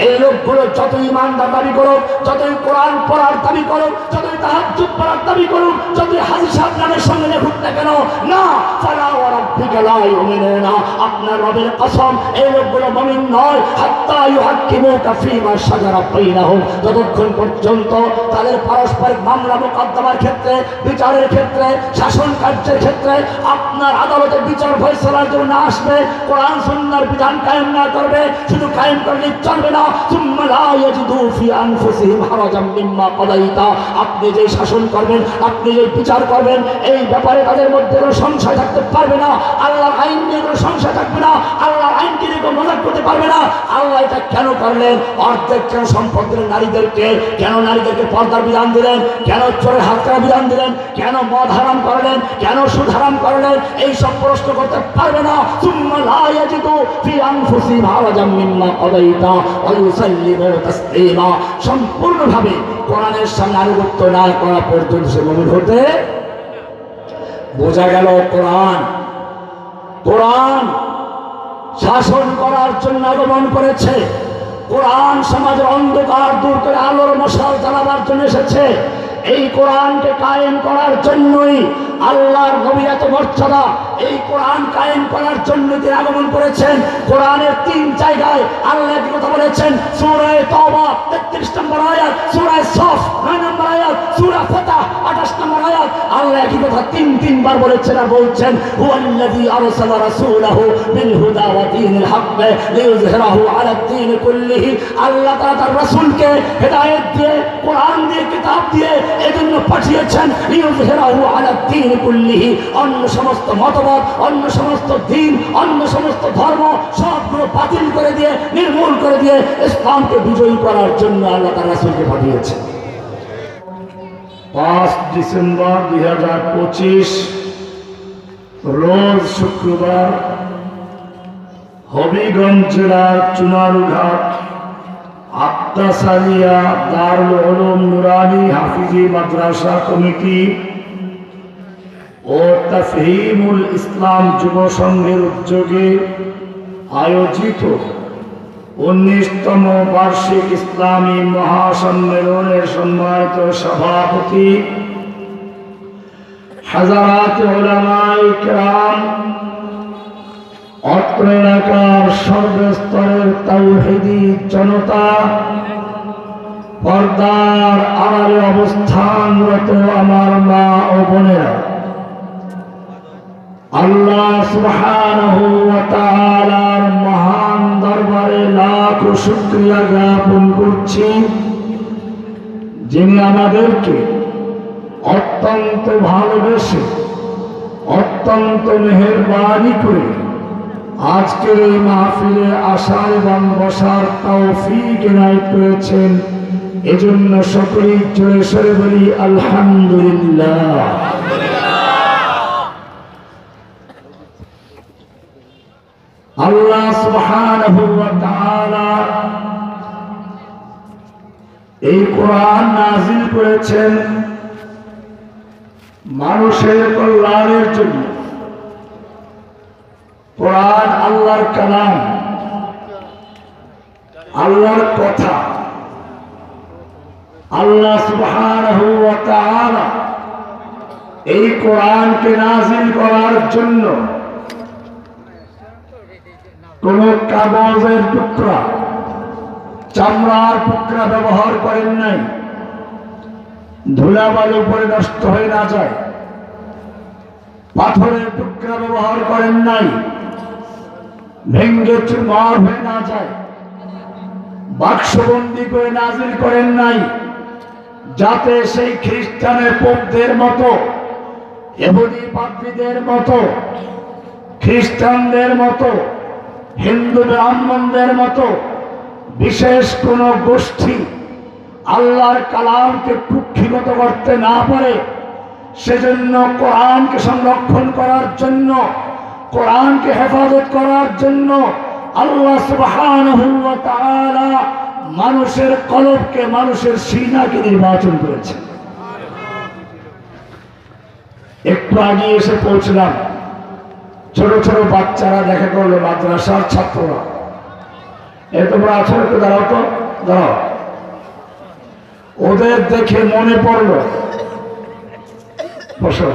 এই লোকগুলো যতই ইমানদার দাবি করুক, যতই কোরআন পড়ার দাবি করুক, যতই তাহাজ্জুদ পড়ার দাবি করুক, যতই হাজী সাহেব নামের সঙ্গে লেখুক না কেন, না, ফালা ওয়া রাব্বিকা লা ইউমিনুনা, আপনার রবের কসম এই লোকগুলো মুমিন নয়। হাত্তা ইউহাক্কিমুকা ফীমা শাজারা বাইনাহুম, যতক্ষণ পর্যন্ত তাদের পারস্পরিক মামলা মোকদ্দমার ক্ষেত্রে, বিচারের ক্ষেত্রে, শাসন কার্যের ক্ষেত্রে আপনার আদালতে বিচার ফয়সালার জন্য না আসবে, কোরআন সুন্নাহর বিধান কায়েম না করবে, শুধু কায়েম করলে চলবে না। সুম্মা লা ইয়াজিদু ফি আনফুসিহিম হারাজাম মিম্মা কাদাইতা, আপনি যে শাসন করবেন, আপনি যে বিচার করবেন, এই ব্যাপারে তাদের মধ্যে কোনো সংশয় থাকতে পারবে না। আল্লাহর আইন নিয়ে কোনো সংশয় থাকবে না, আল্লাহর আইনকে নিয়ে কোনো মজাক করতে পারবে না। আল্লাহ এটা কেন করলেন? অর্ধেক কেন সম্পদ দিলেন নারীদেরকে? কেন নারীদেরকে পর্দার বিধান দিলেন? কেন চোরের হাত কাটার বিধান দিলেন? কেন মদ হারাম করলেন? কেন সুদ হারাম করলেন? এই সব প্রশ্ন করতে পারবে না। সুম্মা লা ইয়াজিদু ফি আনফুসিহিম হারাজাম মিম্মা কাদাইতা ওয়া ইউসাল্লিমু তাসলিমা, সম্পূর্ণভাবে কোরআনের সামনে আনুগত্য না করা পর্যন্ত সে মুমিন হতে। বোঝা গেল কোরআন শাসন করার জন্য আগমন করেছে। কোরআন সমাজের অন্ধকার দূর করে আলোর মশাল জ্বালাবার জন্য এসেছে। এই কোরআনকে কায়েম করার জন্যই আল্লাহর নবী এত মর্যাদা। এই কোরআন কায়েম করার জন্য তিনি আগমন করেছেন। কোরআনের 3 জায়গায় আল্লাহ একই কথা বলেছেন। সূরা তাওবা 33 নম্বর আয়াত, সূরা সফ 9 নম্বর আয়াত, সূরা ফাতহ 28 নম্বর আয়াত। আল্লাহ একই কথা 3 বার বলেছেন আর বলছেন, হুয়াল্লাযী আরসালা রাসূলাহু বিল হুদা ওয়া দীনিল হক লিইয়ুযহিরাহু আলাদ দীন কুল্লিহি। আল্লাহ তাআলা রাসূলকে হেদায়েত দিয়ে, কোরআন দিয়ে, কিতাব দিয়ে এজন্য পাঠিয়েছেন, লিইয়ুযহিরাহু আলাদ দীন কুল্লিহি, অন্য সমস্ত মতবাদ, অন্য সমস্ত দিন, অন্য সমস্ত ধর্ম সবগুলো বাতিল করে দিয়ে, নির্মূল করে দিয়ে ইসলামকে বিজয়ী করার জন্য আল্লাহ তাআলা রাসূলকে পাঠিয়েছেন। 5 ডিসেম্বর 2025 রোজ শুক্রবার হবিগঞ্জ জেলার চুনারুঘাট আত্মাসারিয়া দারুল উলুম নুরানি হাফিজি মাদ্রাসা কমিটি ও তাফহিমুল ইসলাম যুব সংঘের উদ্যোগে আয়োজিত 19তম বার্ষিক ইসলামী মহাসম্মেলনের সম্মানিত সভাপতি হাজারাত উলামায়ে কেরাম, অত্র এলাকার সর্বস্তরের তাওহীদি জনতা, পর্দার আড়ালে অবস্থানরত আমার মা ও বোনেরা, আল্লাহ সুবহানাহু ওয়া তাআলার মহান দরবারে লাখ শুকরিয়া জ্ঞাপন করছি, যিনি আমাদেরকে অত্যন্ত ভালোবেসে, অত্যন্ত মেহেরবানি করে আজকের এই মাহফিলে আসার এবং বসার তৌফিক এনায়েত করেছেন। এজন্য সকলেই জোরে সোরে বলি আলহামদুলিল্লাহ। আল্লাহ সুবহানাহু ওয়া তাআলা এই কোরআন নাযিল করেছেন মানুষের কল্যাণের জন্য। কোরআন আল্লাহর কালাম, আল্লাহর কথা। আল্লাহ সুবহানাহু ওয়া তাআলা এই কোরআনকে নাযিল করার জন্য কোন কাগজের টুকরা, চামড়ার টুকরা ব্যবহার করেন নাই, ধুলাবালু পরে নষ্ট হয়ে না যায়। পাথরের টুকরা ব্যবহার করেন নাই, ভেঙ্গে চুরমার হয়ে না যায়। বাক্সবন্দি করে নাজিল করেন নাই, যাতে সেই খ্রিস্টানের পোপদের মতো, ইহুদি পাদ্রীদের মতো, খ্রিস্টানদের মতো, হিন্দু ব্রাহ্মণদের মতো বিশেষ কোন গোষ্ঠী আল্লাহর কালামকে কুক্ষিগত করতে না পারে। সেজন্য কোরআনকে সংরক্ষণ করার জন্য, কোরআনকে হেফাজত করার জন্য আল্লাহ সুবহানাহু ওয়া তাআলা মানুষের কলবকে, মানুষের সিনাকে নির্বাচন করেছেন। একটু আগে এসে পৌঁছলাম, ছোট ছোট বাচ্চারা দেখা করলো, মাদ্রাসার ছাত্ররা তোমরা আছো, একটু দাঁড়াও তো, দাঁড়াও। ওদের দেখে মনে পড়লো, বসো,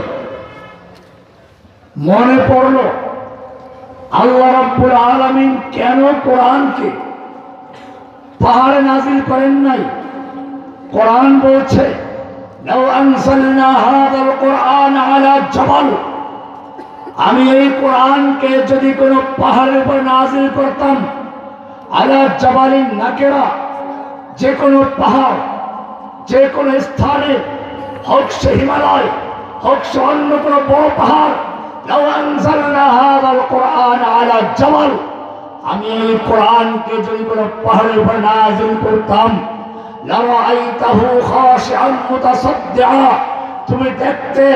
মনে পড়লো আল্লাহ রাব্বুল আলামিন কেন কোরআনকে পাহাড়ে নাজিল করেন নাই। কোরআন বলছে লাউ আনসালনা হাযাল কুরআন আলা জাবাল, আমি এই কোরআনকে যদি কোনো পাহাড়ের উপর নাজিল করতাম, আলা জাবালিন নাকেরা, যে কোনো পাহাড়, যে কোনো স্থানে, হোক সে হিমালয়, হোক সে অন্য কোনো বড় পাহাড়, লাউ আনসালনা হাযাল কুরআন আলা জাবাল, আমি এই কোরআনকে যদি কোনো পাহাড়ের উপর নাজিল করতাম, লারাআইতাহু খাশিআন মুতাসাদ্দিআ, তুমি দেখতে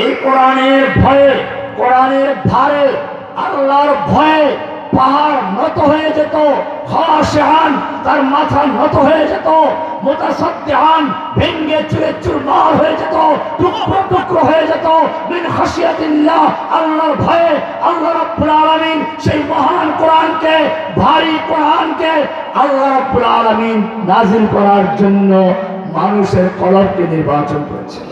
এই কোরআনের ভয়ে, কোরআনের ভারে, আল্লাহর ভয়ে পাহাড় নত হয়ে যেত, খাশিআন, তার মাথা নত হয়ে যেত, মুতাসাদ্দিআন, ভেঙ্গে চুরে চুরমার হয়ে যেত, টুকরো টুকরো হয়ে যেত, মিন খাশিয়াতিল্লাহ, আল্লাহর ভয়ে। আল্লাহ রাব্বুল আলামিন সেই মহান কোরআনকে, ভারী কোরআনকে আল্লাহ রাব্বুল আলামিন নাজিল করার জন্য মানুষের কলবকে নির্বাচন করেছেন।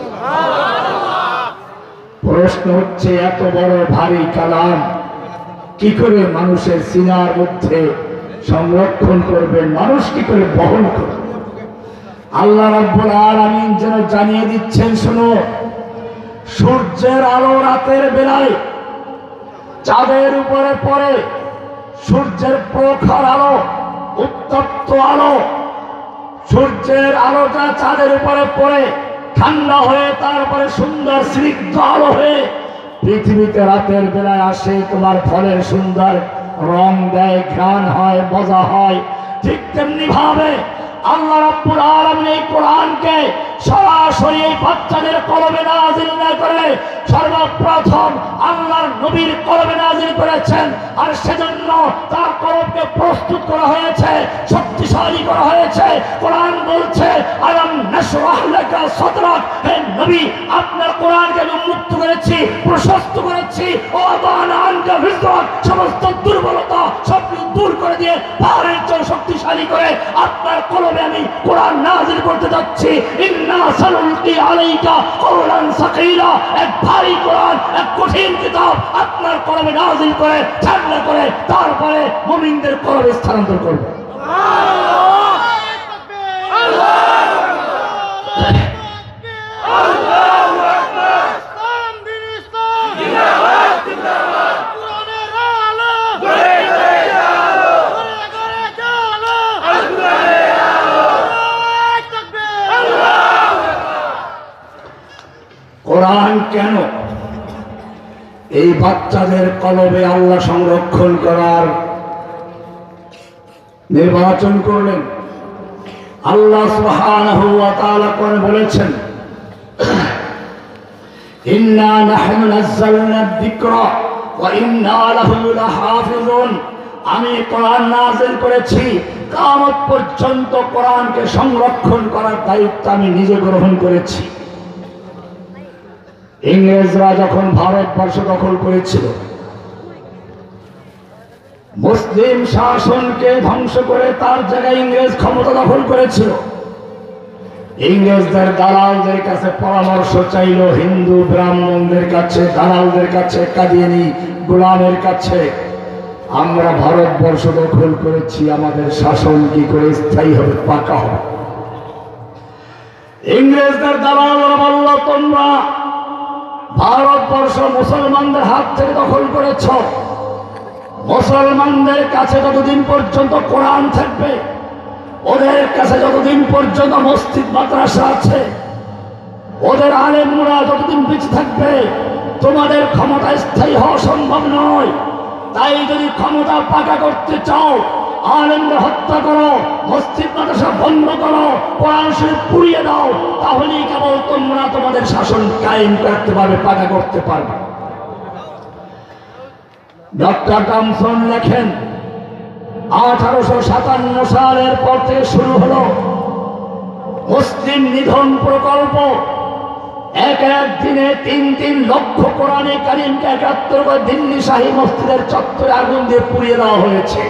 প্রশ্ন হচ্ছে, এত বড় ভারী কালাম কি করে মানুষের সিনার মধ্যে সংরক্ষণ করবেন, মানুষ কি করে বহন করবে? আল্লাহ রাব্বুল আলামিন যেন জানিয়ে দিচ্ছেন, শোনো, সূর্যের আলো রাতের বেলায় চাঁদের উপরে পড়ে, সূর্যের প্রখর আলো, উত্তপ্ত আলো, সূর্যের আলোটা চাঁদের উপরে পড়ে ঠান্ডা হয়ে তারপরে সুন্দর স্নিগ্ধ আলো হয়ে পৃথিবীতে রাতের বেলায় আসে, তোমার ফলের সুন্দর রং দেয়, ঘ্রাণ হয়, মজা হয়। ঠিক তেমনি ভাবে আল্লাহ রাব্বুল আলামিন এই কোরআনকে সরাসরি এই বাচ্চাদের কলবে নাজিল না করে সর্বপ্রথম আল্লাহর নবীর কলবে নাজিল করেছেন। আর সেজন্য তার কলবকে প্রস্তুত করা হয়েছে, শক্তিশালী করা হয়েছে। কোরআন বলছে, আলাম নাশরাহ লাকা সাদরাক, হে নবী, আপনার কোরআনকে আমি মুক্ত করেছি, প্রশস্ত করেছি। ও আদানা আনকা বিজরাক, সমস্ত দুর্বলতা সব দূর করে দিয়ে পাহাড়ের চেয়ে শক্তিশালী করে আপনার কলবে আমি কোরআন নাজিল করতে যাচ্ছি। ইন্না সানুলকি আলাইকা কওলান সাকিলা, এক ভারী কোরআন, এক কঠিন কিতাব আপনার কলবে নাজিল করে ঠান্ডা করে তারপরে মুমিনদের কলবে স্থানান্তর করবে। কোরআন কেন এই বাচ্চাদের কলবে আল্লাহ সংরক্ষণ করার নির্বাচন করলেন? আল্লাহ সুবহানাহু ওয়া তাআলা কোরআনে বলেছেন, ইন্না নাহনু নাযালনা যিকরা ওয়া ইন্না লাহু লাহাফিজুন, আমি কোরআন নাযিল করেছি, কিয়ামত পর্যন্ত কোরআনকে সংরক্ষণ করার দায়িত্ব আমি নিজে গ্রহণ করেছি। ইংরেজরা যখন ভারতবর্ষ দখল করেছিল, মুসলিম শাসনকে ধ্বংস করে তার জায়গায় ইংরেজ ক্ষমতা দখল করেছিল। ইংরেজদের দালালদের কাছে পরামর্শ চাইল, হিন্দু ব্রাহ্মণদের কাছে, দালালদের কাছে, কাদিয়ানি গোলামের কাছে, আমরা ভারতবর্ষ দখল করেছি, আমাদের শাসন কি করে স্থায়ী হবে, পাকা হবে? ইংরেজদের দালালরা বলল, তোমরা ভারতবর্ষ মুসলমানদের হাত থেকে দখল করেছ, মুসলমানদের কাছে যতদিন পর্যন্ত কোরআন থাকবে, ওদের কাছে যতদিন পর্যন্ত মসজিদ মাদ্রাসা আছে, ওদের আলেমরা যতদিন বেঁচে থাকবে, তোমাদের ক্ষমতা স্থায়ী হওয়া সম্ভব নয়। তাই যদি ক্ষমতা পাকা করতে চাও, আলেমদের হত্যা করো, মসজিদ মাদ্রাসা বন্ধ করো, কোরআন শরীফ পুড়িয়ে দাও, তাহলেই কেবল তোমরা তোমাদের শাসন কায়েম করতে পারবে, পাকা করতে পারবে। ডক্টর টমসন লেখেন, 1857 সালের পর থেকে শুরু হলো মুসলিম নিধন প্রকল্প। এক দিনে 3 লক্ষ কোরআনে কারিমকে 71 করে দিল্লি শাহী মসজিদের চত্বরে আগুন দিয়ে পুড়িয়ে দেওয়া হয়েছে।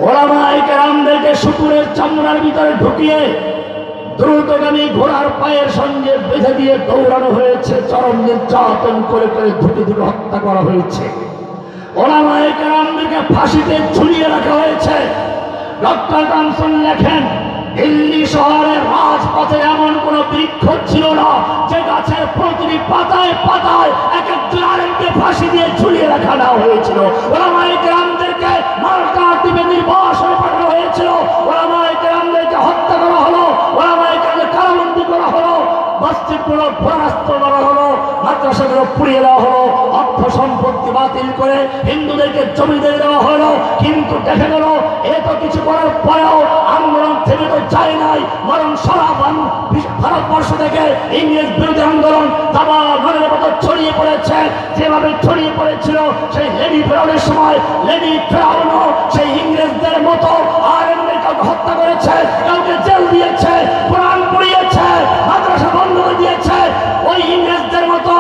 ওলামায়ে কেরামদেরকে শুকুরের চামড়ার ভিতরে ঢুকিয়ে দ্রুতগামী ঘোড়ার পায়ের সঙ্গে বেঁধে দিয়ে দৌড়ানো হয়েছে, চরম নির্যাতন করে করে ধুকে ধুকে হত্যা করা হয়েছে। ওলামায়ে কেরামদেরকে ফাঁসিতে ঝুলিয়ে রাখা হয়েছে। ডক্টর জনসন লেখেন, দিল্লি শহরের রাজপথে এমন কোন বৃক্ষ ছিল না যে গাছের প্রতিটি পাতায় পাতায় এক একজন আলেমকে ফাঁসি দিয়ে ঝুলিয়ে রাখা না হয়েছিল। ওলামায়ে কেরামদেরকে মাল্টা দ্বীপে নির্বাসনে পাঠানো হয়েছিল, ওলামায়ে কেরামদেরকে হত্যা করা হলো, ওলামায়ে কেরামদের কারাবন্দী করা হলো, মসজিদগুলো ভরাস্ত করা হলো, মাদ্রাসাগুলো পুড়িয়ে দেওয়া হলো, অর্থ সম্পত্তি বাতিল করে হিন্দুদেরকে জমি দিয়ে দেওয়া হলো। কিন্তু দেখা গেল এ তো কিছু করার পরেও আন্দোলন থেমে তো যায় নাই, বরং সারা ভারতবর্ষ থেকে ইংরেজ বিরোধী আন্দোলন দাবার মনের মতো ছড়িয়ে পড়েছে। যেভাবে ছড়িয়ে পড়েছিল সেই লেডি ফেরাউনের সময়, লেডি ফেরাউনও সেই ইংরেজদের মতো আলেমদেরকে হত্যা করেছে, কাউকে জেল দিয়েছে, কোরআন পড়িয়েছে, মাদ্রাসা বন্ধ করে দিয়েছে। ওই ইংরেজদের মতো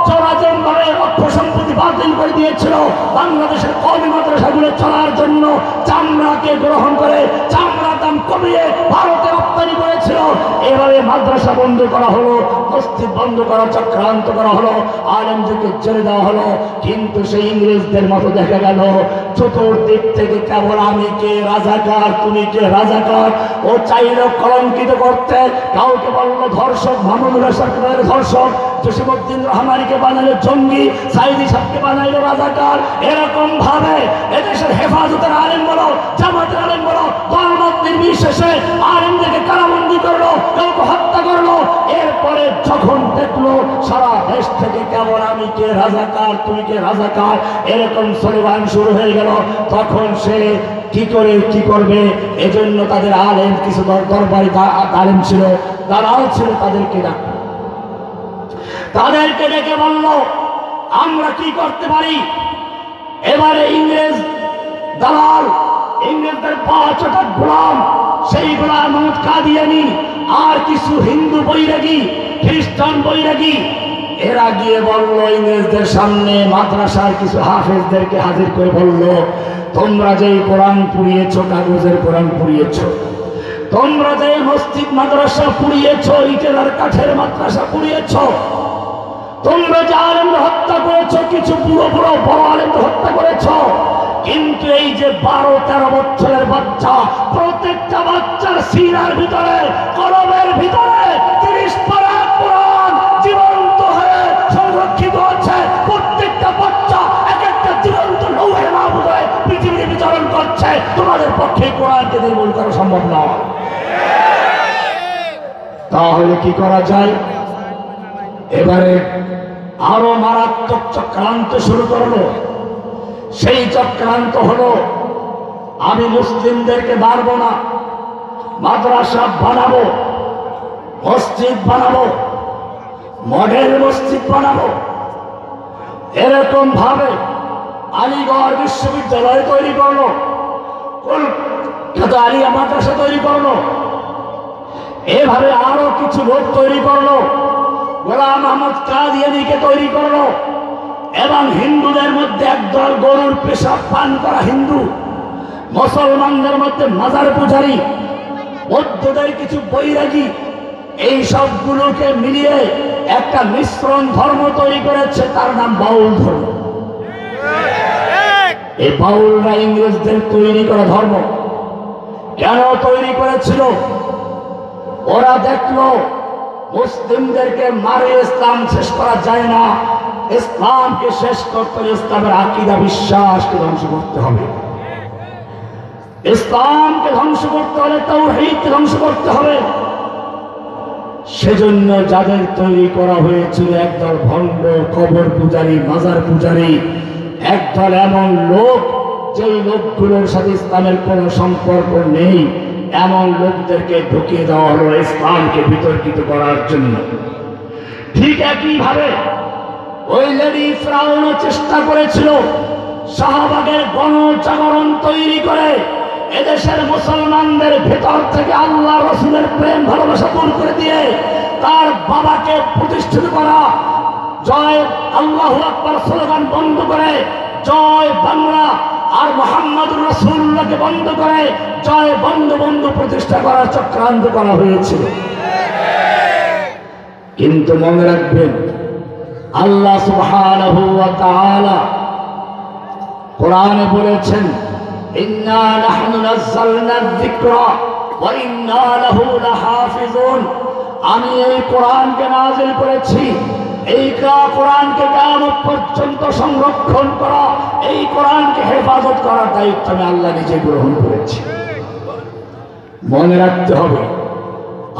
জোরাজম ভাবে অর্থ সম্পত্তি বাতিল করে দিয়েছিল। বাংলাদেশের কওমি মাদ্রাসাগুলো চলার জন্য চামড়াকে গ্রহণ করে চামড়ার দাম কমিয়ে ভারতে রপ্তানি করেছিল। এভাবে মাদ্রাসা বন্ধ করা হলো, মসজিদ বন্ধ করা চক্রান্ত করা হলো, আলেমদেরকে ছেড়ে দেওয়া হলো। কিন্তু সেই ইংরেজদের মতো দেখা গেল চতুর্দিক থেকে কেবল আমি কে রাজাকার, তুমি কে রাজাকার। ও চাইল কলঙ্কিত করতে, কাউকে বলল ধর্ষক, মাহমুদুল হাসানের ধর্ষক, জসিমউদ্দিন রহমানিকে বানাইল জঙ্গি, সাইদি সাহেবকে বানাইল রাজাকার। এরকম ভাবে এদেশের হেফাজতের আলেম বলো, জামাতের আলেম বলো, দলমত নির্বিশেষে আলেমদেরকে কারাবন্দী করলো, কাউকে হত্যা করলো। এরপরে যখন দেখলো সারা দেশ থেকে কেবল আমি কে রাজাকার, তুমি কে রাজাকার এরকম স্লোগান শুরু হয়ে গেল, তখন সে কি করে কি করবে। এজন্য তাদের আলেম কিছু দরবারি আলেম ছিল, দালাল ছিল, তাদেরকে ডেকে বলল আমরা কি করতে পারি। এবারে ইংরেজ দালাল, ইংরেজদের 5টা গোলাম, সেই গোলাম মোহাম্মদ কাদিয়ানী আর কিছু হিন্দু বৈরাগী, খ্রিস্টান বৈরাগী, এরা গিয়ে বলল ইংরেজদের সামনে, মাদ্রাসার কিছু হাফেজদেরকে হাজির করে বলল তোমরা যে কোরআন পুড়িয়েছ, কাগজের কোরআন পুড়িয়েছ, তোমরা যে মসজিদ মাদ্রাসা পুড়িয়েছ, ইটের আর কাঠের মাদ্রাসা পুড়িয়েছ, তোমরা যে আলেমদের হত্যা করেছ, কিছু বুড়ো বুড়ো বড় আলেমদের হত্যা করেছ, কিন্তু এই যে 12-13 বছরের বাচ্চা, প্রত্যেকটা বাচ্চার সিনার ভিতরে, কলমের ভিতরে 30 পারা কোরআন জীবন্ত হয়ে সংরক্ষিত আছে। প্রত্যেকটা বাচ্চা এক একটা জীবন্ত লৌহের মাহফুজ হয়ে পৃথিবীতে বিচরণ করছে। তোমাদের পক্ষে কোরআনকে নির্মূল করা সম্ভব নয়। তাহলে কি করা যায়? এবারে আরো মারাত্মক চক্রান্ত শুরু করলো। সেই চক্রান্ত হলো আমি মুসলিমদেরকে মারবো না, মাদ্রাসা বানাবো, মসজিদ বানাবো, মডেল মসজিদ বানাবো। এরকম ভাবে আলিগড় বিশ্ববিদ্যালয় তৈরি করলো, কলকাতা আলিয়া মাদ্রাসা তৈরি করলো, এভাবে আরো কিছু লোক তৈরি করলো, গোলাম আহমদ কাদিয়ানীকে তৈরি করলো, এবং হিন্দুদের মধ্যে একদল গরুর পেশাব পান করা হিন্দু, মুসলমানদের মধ্যে মাজার পূজারী, বৌদ্ধদের কিছু বৈরাগী, এই সবগুলোকে মিলিয়ে একটা মিশ্রণ ধর্ম তৈরি করেছে, তার নাম বাউল ধর্ম। এই বাউলরা ইংরেজদের তৈরি করা ধর্ম। কেন তৈরি করেছিল? ওরা দেখলো মুসলিমদেরকে মারে ইসলাম শেষ করা যায় না, ইসলামকে শেষ করতে হলে ইসলামের আকীদা বিশ্বাসকে ধ্বংস করতে হবে, ইসলামকে ধ্বংস করতে হলে তাওহীদকে ধ্বংস করতে হবে। সেজন্য যাদের তৈরি করা হয়েছিল একদল ভণ্ড, কবর পূজারী, মাজার পূজারী, একদল এমন লোক যেই লোকগুলোর সাথে ইসলামের কোনো সম্পর্ক নেই, এমন লোকদেরকে ঢুকিয়ে দেওয়া হলো ইসলামকে বিতর্কিত করার জন্য। ঠিক একইভাবে ওই লেডি ফেরাউনও চেষ্টা করেছিল শাহবাগের গণজাগরণ তৈরি করে এদেশের মুসলমানদের ভেতর থেকে আল্লাহ রসুলের প্রেম ভালোবাসা দূর করে দিয়ে তার বাবাকে প্রতিষ্ঠিত করা, জয় আল্লাহু আকবার স্লোগান বন্ধ করে জয় বাংলা, আর মুহাম্মদুর রাসূলুল্লাহকে বন্ধ করে জয় বঙ্গবন্ধু প্রতিষ্ঠা করার চক্রান্ত করা হয়েছিল। কিন্তু মনে রাখবেন, আল্লাহ সুবহানাহু ওয়া তাআলা কোরআনে বলেছেন, ইন্না নাহনু নাযালনা যিকরা ওয়া ইন্না লাহু লাহাফিজুন। আমি এই কোরআনকে নাযিল করেছি, এই কোরআনকে কিয়ামত পর্যন্ত সংরক্ষণ করা, এই কোরআনকে হেফাজত করার দায়িত্ব আমি আল্লাহ নিজে গ্রহণ করেছি। মনে রাখতে হবে,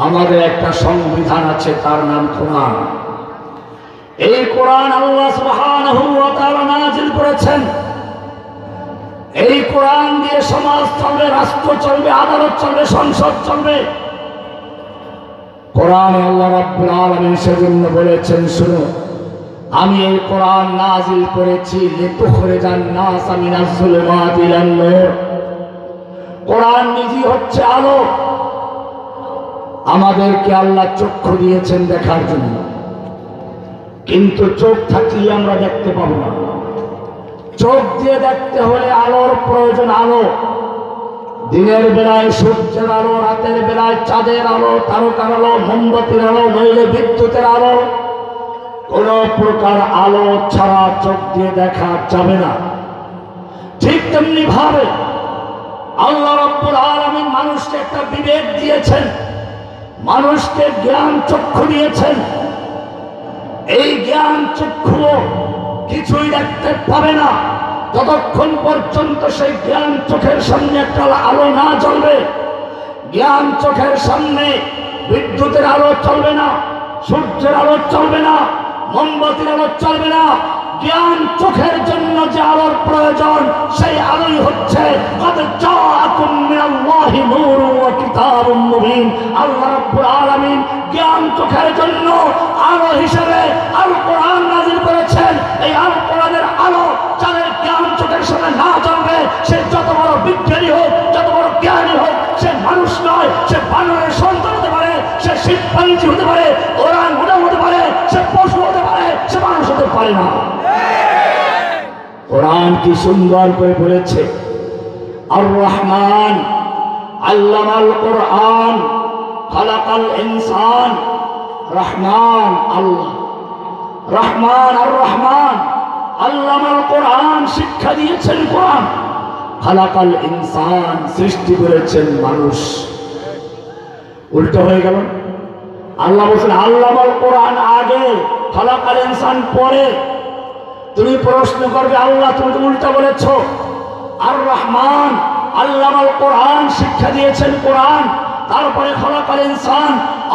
আমাদের একটা সংবিধান আছে, তার নাম কোরআন। এই কোরআন আল্লাহ সুবহানাহু ওয়া তাআলা নাযিল করেছেন। এই কোরআন দিয়ে সমাজ চলবে, রাষ্ট্র চলবে, আদালত চলবে, সংসদ চলবে। কোরআনে আল্লাহ রাব্বুল আলামিন সেজন্য বলেছেন, শুনো, আমি এই কোরআন নাযিল করেছি লিতুখরিজান নাস মিনাজ যুলুমাতি ইলান নূর। কোরআন নিজেই হচ্ছে আলো। আমাদেরকে আল্লাহ চক্ষু দিয়েছেন দেখার জন্য, কিন্তু চোখ থাকলে আমরা দেখতে পাবো না। চোখ দিয়ে দেখতে হলে আলোর প্রয়োজন। আলো দিনের বেলায় সূর্যের আলো, রাতের বেলায় চাঁদের আলো, তারকার আলো, মোমবাতির আলো, নইলে বিদ্যুতের আলো। কোন প্রকার আলো ছাড়া চোখ দিয়ে দেখা যাবে না। ঠিক তেমনি ভাবে আল্লাহ রাব্বুল আলামিন মানুষকে একটা বিবেক দিয়েছেন, মানুষকে জ্ঞান চক্ষু দিয়েছেন। এই জ্ঞান চক্ষু কিছুই দেখতে পাবে না যতক্ষণ পর্যন্ত সেই জ্ঞান চোখের সামনে একটা আলো না জ্বলবে। জ্ঞান চোখের সামনে বিদ্যুতের আলো চলবে না, সূর্যের আলো চলবে না, মোমবাতির আলো চলবে না। জ্ঞান চোখের জন্য যে আলোর প্রয়োজন, সেই আলোই হচ্ছে কদ জাআকুম মিনাল্লাহি নূরুন ওয়া কিতাবুম মুবিন। আল্লাহ রাব্বুল আলামিন জ্ঞান চোখের জন্য আলো হিসেবে আল কোরআন নাযিল করেছেন। এই আল কোরআনের আলো যাদের জ্ঞান চোখের সামনে না জ্বলবে, সে যত বড় বিজ্ঞানী হোক, যত বড় জ্ঞানী হোক, সে মানুষ নয়। সে বানরের সন্তান হতে পারে, সে শিম্পাঞ্জি হতে পারে, ওরাং উটাং হতে পারে, সে পশু হতে পারে, সে মানুষ হতে পারে না। কোরআন কি সুন্দর করে বলেছে, আর রহমান আল্লামাল কোরআন খালাকাল ইনসান। রহমান আল্লাহ, রহমান আর রহমান আল্লামাল কোরআন, শিক্ষা দিয়েছেন কোরআন। খালাকাল ইনসান, সৃষ্টি করেছেন মানুষ। উল্টো হয়ে গেল। আল্লাহ বলছেন আল্লামাল কোরআন আগে, খালাকাল ইনসান পরে। তুমি প্রশ্ন করবে, আল্লাহ তুমি তো উল্টা বলেছ। আর রহমান আল্লামাল কোরআন, শিক্ষা দিয়েছেন কোরআন, তারপরে খালাকাল ইনসান।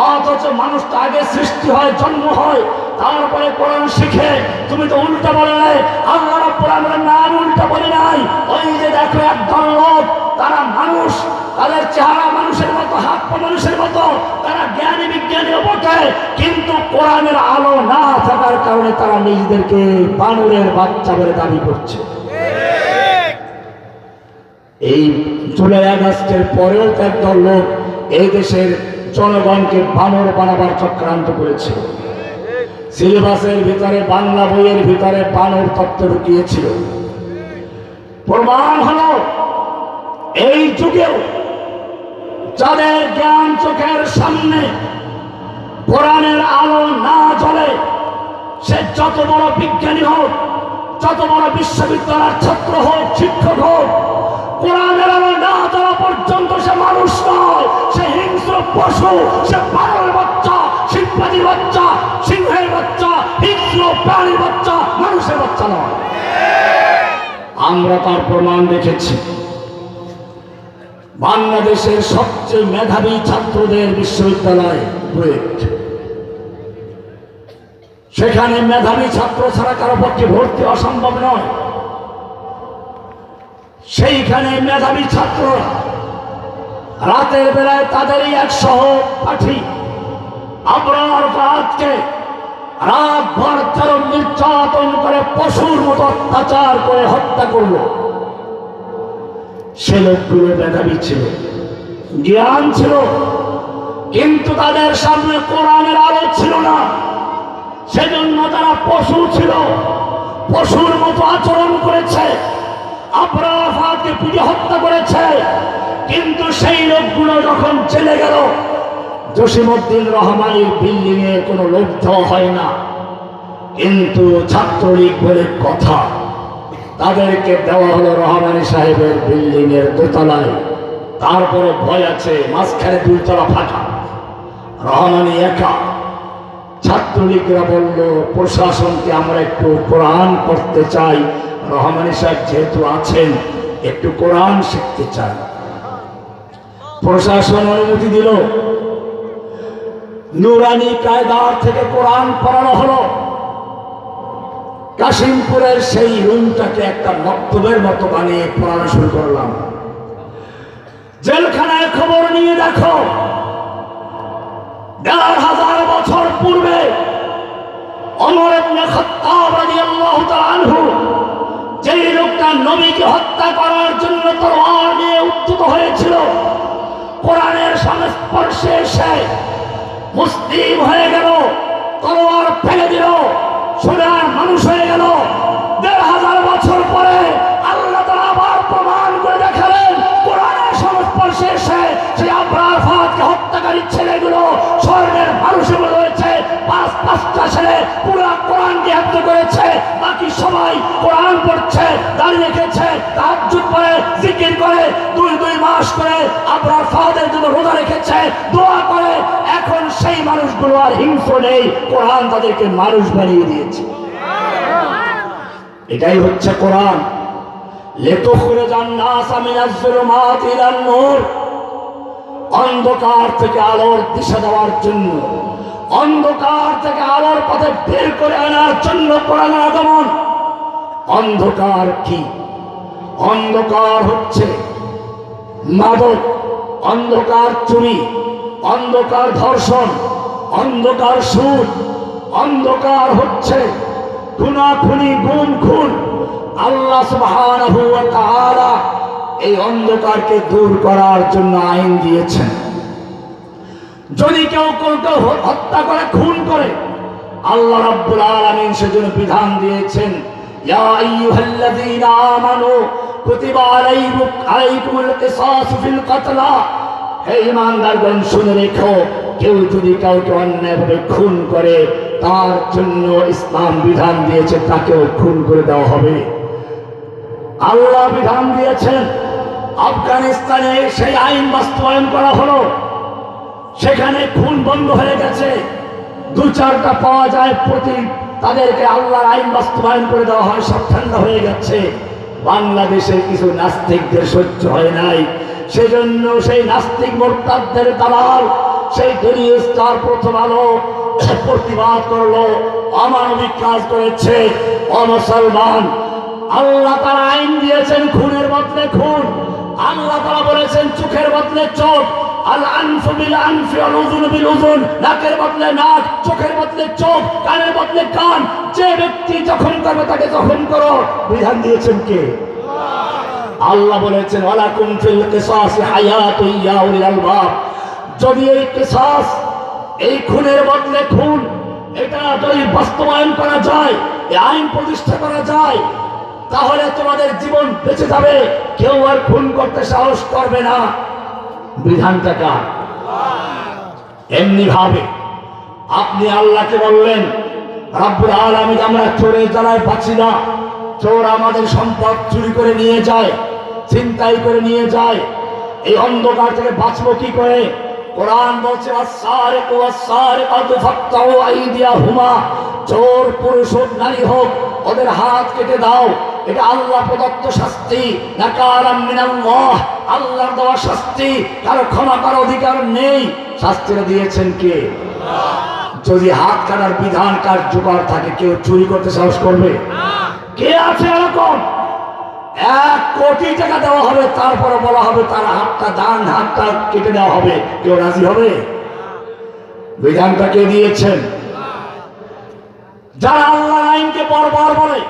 অথচ মানুষটা আগে সৃষ্টি হয়, জন্ম হয়, তারপরে কোরআন শিখে। তুমি তো উল্টা বললে। আল্লাহ রাব্বুল আলামিন না, আমি উল্টা বলি নাই। ওই যে দেখো একদল লোক, তারা মানুষ, তাদের চেহারা মানুষের মতো, হাত পা মানুষের মতো, তারা জ্ঞানী বিজ্ঞানীও বটে, কিন্তু কোরআনের আলো না থাকার কারণে তারা নিজেদেরকে বানরের বাচ্চা বলে দাবি করছে। এই জুলাই আগস্টের পরেও তো একদল লোক এই দেশের জনগণকে বানর বানাবার চক্রান্ত করেছে। সিলেবাসের ভিতরে, বাংলা বইয়ের ভিতরে বানর তত্ত্ব ঢুকিয়েছিল। প্রমাণ হলো এই যুগেও যাদের জ্ঞান চোখের সামনে কোরআনের আলো না জ্বলে, সে যত বড় বিজ্ঞানী হোক, যত বড় বিশ্ববিদ্যালয়ের ছাত্র হোক, শিক্ষক হোক, কোরআনের আলো না জ্বলা পর্যন্ত সে মানুষ নয়, সে হিংস্র পশু, সে বানরের বাচ্চা, শিম্পাঞ্জির বাচ্চা, সিংহের বাচ্চা, হিংস্র প্রাণীর বাচ্চা, মানুষের বাচ্চা নয়। আমরা তার প্রমাণ দেখেছি। বাংলাদেশের সবচেয়ে মেধাবী ছাত্রদের বিশ্ববিদ্যালয় বুয়েট, সেখানে মেধাবী ছাত্র ছাড়া কারো পক্ষে ভর্তি অসম্ভব নয়। সেইখানে মেধাবী ছাত্ররা রাতের বেলায় তাদেরই এক সহপাঠী আবরার ফাহাদকে রাতভর চরম নির্যাতন করে, পশুর মতো অত্যাচার করে হত্যা করল। সে লোকগুলো মেধাবী ছিল, জ্ঞান ছিল, কিন্তু তাদের সামনে কোরআনের আলো ছিল না। সেজন্য তারা পশু ছিল, পশুর মতো আচরণ করেছে। আবরাহাকে পিটে হত্যা করেছে। কিন্তু সেই লোকগুলো যখন চলে গেল, জসিমউদ্দিন রহমানের বিল্ডিং এ কোনো লোক দেওয়া হয় না, কিন্তু ছাত্রলীগ বলে কথা, তাদেরকে দেওয়া হলো রহমানী সাহেবের বিল্ডিং এর দোতলায়। তারপরে ভয় আছে, মাঝখানে 2 তলা ফাঁকা, রহমানী একা। ছাত্রলীগরা বলল প্রশাসনকে আমরা একটু কোরআন পড়তে চাই, রহমানী সাহেব যেহেতু আছেন একটু কোরআন শিখতে চাই। প্রশাসন অনুমতি দিল, নুরানি কায়দার থেকে কোরআন পড়ানো হলো। কাশিমপুরের সেই রুমটাকে একটা মক্তবের মতো বানিয়ে পড়ানো শুরু করলাম। জেলখানায় খবর নিয়ে দেখো, ১,৫০০ বছর পূর্বে ওমর ইবনে খাত্তাব রাদিয়াল্লাহু তাআলা আনহু যেই লোকটা নবীকে হত্যা করার জন্য তরোয়ার নিয়ে উদ্যত হয়েছিল, কোরআনের সংস্পর্শে এসে মুসলিম হয়ে গেল, তরোয়ার ফেলে দিল, সোনার মানুষ হয়ে গেল। ১,৫০০ বছর পরে আল্লাহ তাআলা আবার প্রমাণ করে দেখালেন, কোরআনের সংস্পর্শে এসে সেই আবরাহাতকে হত্যাকারী ছেলেগুলো স্বর্ণের মানুষ রয়েছে। ৫টা ছেলে পুরো কোরআনকে হত্যা করেছে, বাকি সবাই কোরআন পড়ছে, দাঁড়িয়ে রেখেছে, তাহাজ্জুদ পড়ে, জিকির করে, 2 মাস করে আবরাহাতের জন্য রোজা রেখেছে, দোয়া করে। এখন সেই মানুষগুলো আর হিংস্র নেই, কোরআন তাদেরকে মানুষ বানিয়ে দিয়েছে। এটাই হচ্ছে কোরআন। লিতুখরিজান নাসা মিনাজ যুলুমাতি ইলান নূর, অন্ধকার থেকে আলোর দিশা দেওয়ার জন্য, অন্ধকার থেকে আলোর পথে বের করে আনার জন্য কোরআন আগমন। অন্ধকার কি? অন্ধকার হচ্ছে মাদক, অন্ধকার চুরি, অন্ধকার ধর্ষণ, অন্ধকার সুদ, অন্ধকার হচ্ছে খুনাখুনি, গুম খুন। আল্লাহ সুবহানাহু ওয়া তাআলা এই অন্ধকারকে দূর করার জন্য আইন দিয়েছেন। যদি কেউ কাউকে হত্যা করে, খুন করে, আল্লাহ রাব্বুল আলামিন সেজন্য বিধান দিয়েছেন, ইয়া আইয়ুহাল্লাযীনা আমানু কুতিবা আলাইকুমুল কিসাসু ফিল কতলা। হে ঈমানদারগণ, শুনে রেখো, কেউ যদি কাউকে অন্যায়ভাবে খুন করে, তার জন্য ইসলাম বিধান দিয়েছে তাকেও খুন করে দেওয়া হবে। আল্লাহ বিধান দিয়েছেন। আফগানিস্তানে সেই আইন বাস্তবায়ন করা হলো, সেখানে খুন বন্ধ হয়ে গেছে। 2-4টা পাওয়া যায় প্রতি, তাদেরকে আল্লাহর আইন বাস্তবায়ন করে দেওয়া হয়, সব ঠান্ডা হয়ে গেছে। বাংলাদেশের কিছু নাস্তিকদের সহ্য হয় নাই, সেজন্য সেই নাস্তিক মোরতাদদের দালাল সেই দলীয় স্টার প্রথম আলো প্রতিবাদ করলো, অমানবিক কাজ করেছে, অমুসলমান। আল্লাহ তাআলা আইন দিয়েছেন খুনের বদলে খুন। আল্লাহ তাআলা বলেছেন চোখের বদলে চোখ, আল আনফু বিল আনফি ওয়াল উযুন বিল উযুন, নাকের বদলে নাক, চোখের বদলে চোখ, কানের বদলে কান। যে ব্যক্তি যখন করবে তাকে যখন করো। বিধান দিয়েছেন কে? আল্লাহ বলেছেন ওয়ালাকুম ফিল কিসাসি হায়াতুন ইয়া উলিল আলবাব। যদি এই কিসাস, এই খুনের বদলে খুন, এটা যদি বাস্তবায়ন করা যায়, এই আইন প্রতিষ্ঠা করা যায়, তাহলে তোমাদের জীবন বেঁচে যাবে, কেউ আর খুন করতে সাহস করবে না। বিধানটা কার? এমনি ভাবে আপনি আল্লাহকে বললেন, রব্বুল আলামিন, আমরা চোরের জ্বালায় বাঁচি না, চোর আমাদের সম্পদ চুরি করে নিয়ে যায়, ছিনতাই করে নিয়ে যায়, এই অন্ধকার থেকে বাঁচবো কি করে? কোরআন বলছে ওয়াস-সারিকু ওয়াস-সারিকাতু ফাকতাউ আইদিয়াহুমা, চোর পুরুষ হোক নারী হোক, ওদের হাত কেটে দাও। এটা আল্লাহ প্রদত্ত শাস্তি, নাকালাম মিনাল্লাহ, আল্লাহর দেওয়া শাস্তি, কারো ক্ষমা করার অধিকার নেই। শাস্তিটা দিয়েছেন কে? যদি হাত কাটার বিধান কার্যকর থাকে, কেউ চুরি করতে সাহস করবে? কে আছে এরকম? 1 কোটি টাকা দেওয়া হবে, তারপরে বলা হবে তার হাতটা, ডান হাতটা কেটে দেওয়া হবে, কেউ রাজি হবে? বিধানটা কে দিয়েছেন? যারা আল্লাহর আইনকে বর্বর বলে,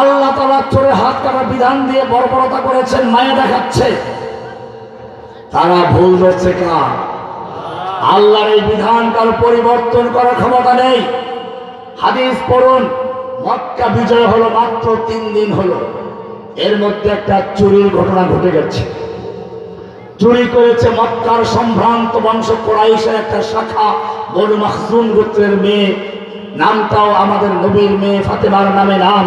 আল্লাহ তাআলা চোরের হাত কাটার বিধান দিয়ে বর্বরতা করেছেন, মায়া দেখাচ্ছে, তারা ভুল ধরছে কার? আল্লাহর এই বিধান কার পরিবর্তন করার ক্ষমতা নেই। হাদিস পড়ুন, মক্কা বিজয় হলো মাত্র 3 দিন হলো, এর মধ্যে একটা চুরির ঘটনা ঘটে গেছে। চুরি করেছে মক্কার সম্ভ্রান্ত বংশ কুরাইশের একটা শাখা বনু মাখজুম গোত্রের মেয়ে, নামটাও আমাদের নবীর মেয়ে ফাতেমার নামে নাম।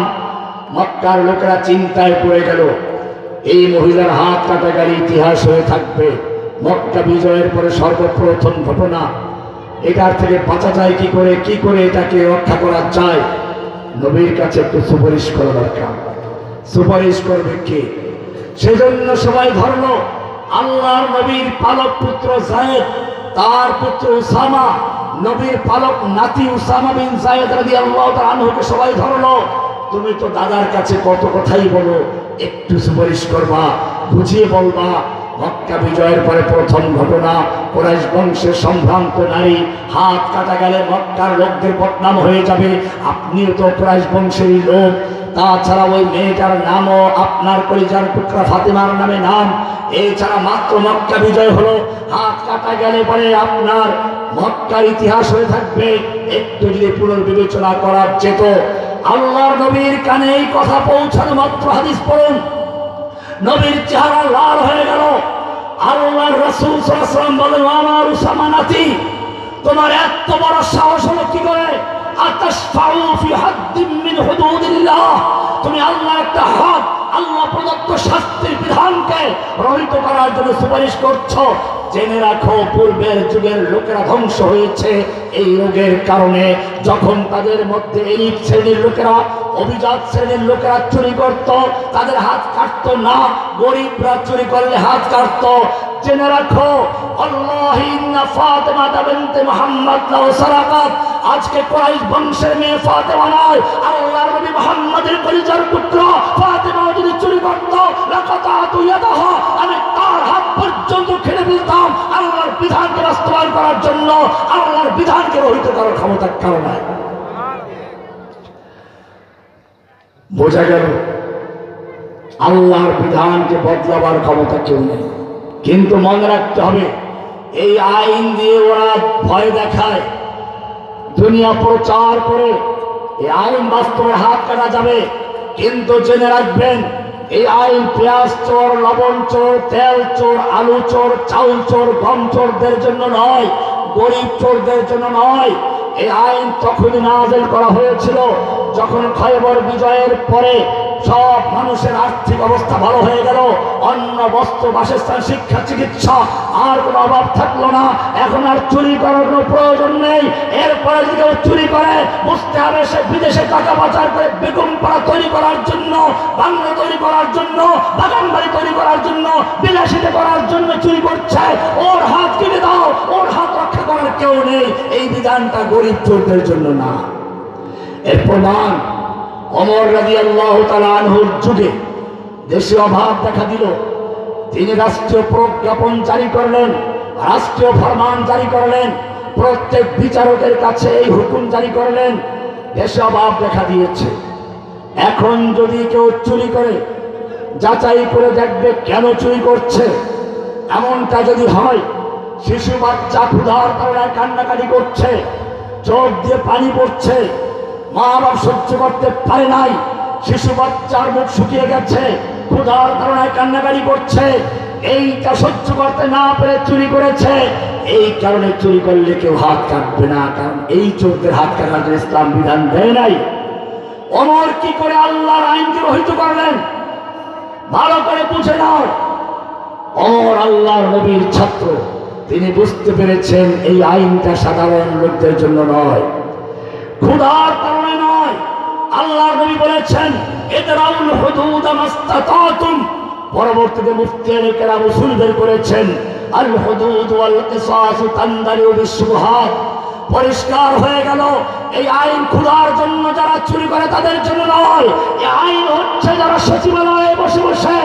মক্কার লোকেরা চিন্তায় পড়ে গেল, এই মহিলার হাত কাটা গেলে ইতিহাস হয়ে থাকবে। মক্কা বিজয়ের পরে সর্বপ্রথম ঘটনা, এটার থেকে বাঁচা যায় কি করে এটাকে রক্ষা করা যায়। নবীর কাছে একটু সুপারিশ করা দরকার। সুপারিশ করবে কে? সেজন্য সবাই ধরল আল্লাহর নবীর পালক পুত্র যায়েদ, তার পুত্র উসামা, নবীর পালক নাতি উসামা বিন যায়েদ রাদিয়াল্লাহু তাআলা আনহুকে সবাই ধরলো। তুমি তো দাদার কাছে কত কথাই বলো, একটু সুপারিশ করবা, বুঝিয়ে বলবা। মক্কা বিজয়ের পরে প্রথম ঘটনা, কুরাইশ বংশের সম্ভ্রান্ত নারী হাত কাটা গেলে মক্কার লোকদের বদনাম হয়ে যাবে। আপনিও তো কুরাইশ বংশেরই লোক, তাছাড়া ওই মেয়েটার নামও আপনার কলিজার টুকরা ফাতেমার নামে নাম। এছাড়া মাত্র মক্কা বিজয় হলো, হাত কাটা গেলে পরে আপনার মক্কার ইতিহাস হয়ে থাকবে। একটু যদি পুনর্বিবেচনা করা যেত। আল্লাহর নবীর কানে এই কথা পৌঁছানো মাত্র হাদিস পড়ুন, নবীর চেহারা লাল হয়ে গেল। আল্লাহর রাসূল সাল্লাল্লাহু আলাইহি ওয়াসাল্লাম বলেন, আমার উসামা নাতি, তোমার এত বড় সাহস হলো কি করে? আতাশফাউ ফি হাদ্দিন মিন হুদুদিল্লাহ, তুমি আল্লাহর একটা হক, আল্লাহ প্রদত্ত শাস্তির বিধানকে রহিত করার জন্য সুপারিশ করছো। জেনে রাখো, পূর্বের যুগের লোকেরা ধ্বংস হয়েছে এই রোগের কারণে। যখন তাদের মধ্যে এলিট শ্রেণীর লোকেরা, অভিজাত শ্রেণীর লোকেরা চুরি করত, তাদের হাত কাটতো না, গরিবরা চুরি করলে হাত কাটতো। জেনে রাখো, আল্লাহি ইন্না ফাতেমা বিনতে মুহাম্মদ লাউ সারাকাত, আজকে কুরাইশ বংশের মেয়ে ফাতেমা নয়, আল্লাহর নবী মুহাম্মদের কলিজার পুত্র ফাতেমা যদি চুরি করত, লাকাতাতু ইয়াদাহা, আমি তার হাত পর্যন্ত কেটে ফেলতাম। আল্লাহর বিধানকে বাস্তবায়ন করার জন্য, আল্লাহর বিধানকে রহিত করার ক্ষমতা কারো নাই। বোঝা গেল আল্লাহর বিধানকে বদলাবার ক্ষমতা কেউ নেই। কিন্তু মনে রাখতে হবে, এই আইন দিয়ে ওরা ভয় দেখায়, দুনিয়া প্রচার করে এই আইন বাস্তবে হাত কাটা যাবে। কিন্তু জেনে রাখবেন, এই আইন পেঁয়াজ চোর, লবণ চোর, তেল চোর, আলু চোর, চাউল চোর, গম চোরদের জন্য নয়, গরিব চোরদের জন্য নয়। এই আইন তখনই নাযিল করা হয়েছিল যখন খয়বর বিজয়ের পরে সব মানুষের আর্থিক অবস্থা ভালো হয়ে গেল, অন্ন, বস্ত্র, বাসস্থান, শিক্ষা, চিকিৎসা আর কোনো অভাব থাকলো না। এখন আর চুরি করার কোনো প্রয়োজন নেই। এরপরে যদি কেউ চুরি করে, বুঝতে হবে সে বিদেশে টাকা পাচার করে বেগম পাড়া তৈরি করার জন্য, বাংলা তৈরি করার জন্য, বাগান বাড়ি তৈরি করার জন্য, বিলাসিতা করার জন্য চুরি করছে। ওর হাত কেটে দাও, ওর হাত রক্ষা করার কেউ নেই। এই বিধানটা গরিব চোরদের জন্য না। এর প্রমাণ, ওমর রাদিয়াল্লাহু তাআলা আনহুর যুগে দেশে অভাব দেখা দিল, তিনি রাষ্ট্রীয় প্রজ্ঞাপন জারি করলেন, রাষ্ট্রীয় ফরমান জারি করলেন, প্রত্যেক বিচারকের কাছে এই হুকুম জারি করলেন, দেশে অভাব দেখা দিয়েছে। এখন যদি কেউ চুরি করে, যাচাই করে দেখবে কেন চুরি করছে। এমনটা যদি হয়, শিশু বাচ্চা ক্ষুধার কারণে কান্নাকাটি করছে, চোখ দিয়ে পানি পড়ছে, মা বাবা সহ্য করতে পারে নাই, শিশু বাচ্চার মুখ শুকিয়ে গেছে, ক্ষুধার কারণে কান্নাকাটি করছে, এইটা সহ্য করতে না পেরে চুরি করেছে। এই কারণে চুরি করলে কেউ হাত কাটবে না, কারণ এই চোরদের হাত কাটার জন্য ইসলাম বিধান দেয় নাই। ওমর কি করে আল্লাহর আইনকে রহিত করলেন, ভালো করে বুঝে নাও। ওমর আল্লাহর নবীর ছাত্র, তিনি বুঝতে পেরেছেন এই আইনটা সাধারণ লোকদের জন্য নয়, ক্ষুধার কারণে নয়। আল্লাহর নবী বলেছেন, ইদরাউল হুদুদ মাস্তাতাতুম। পরবর্তীতে মুফতিয়ানে কেরাম উসুল বের করেছেন, আল হুদুদ ওয়াল কিসাস তানদারিউ বিশুবহাত। পরিষ্কার হয়ে গেল, এই আইন ক্ষুধার জন্য যারা চুরি করে তাদের জন্য নয়। এই আইন হচ্ছে যারা সচিবালয়ে বসে বসে,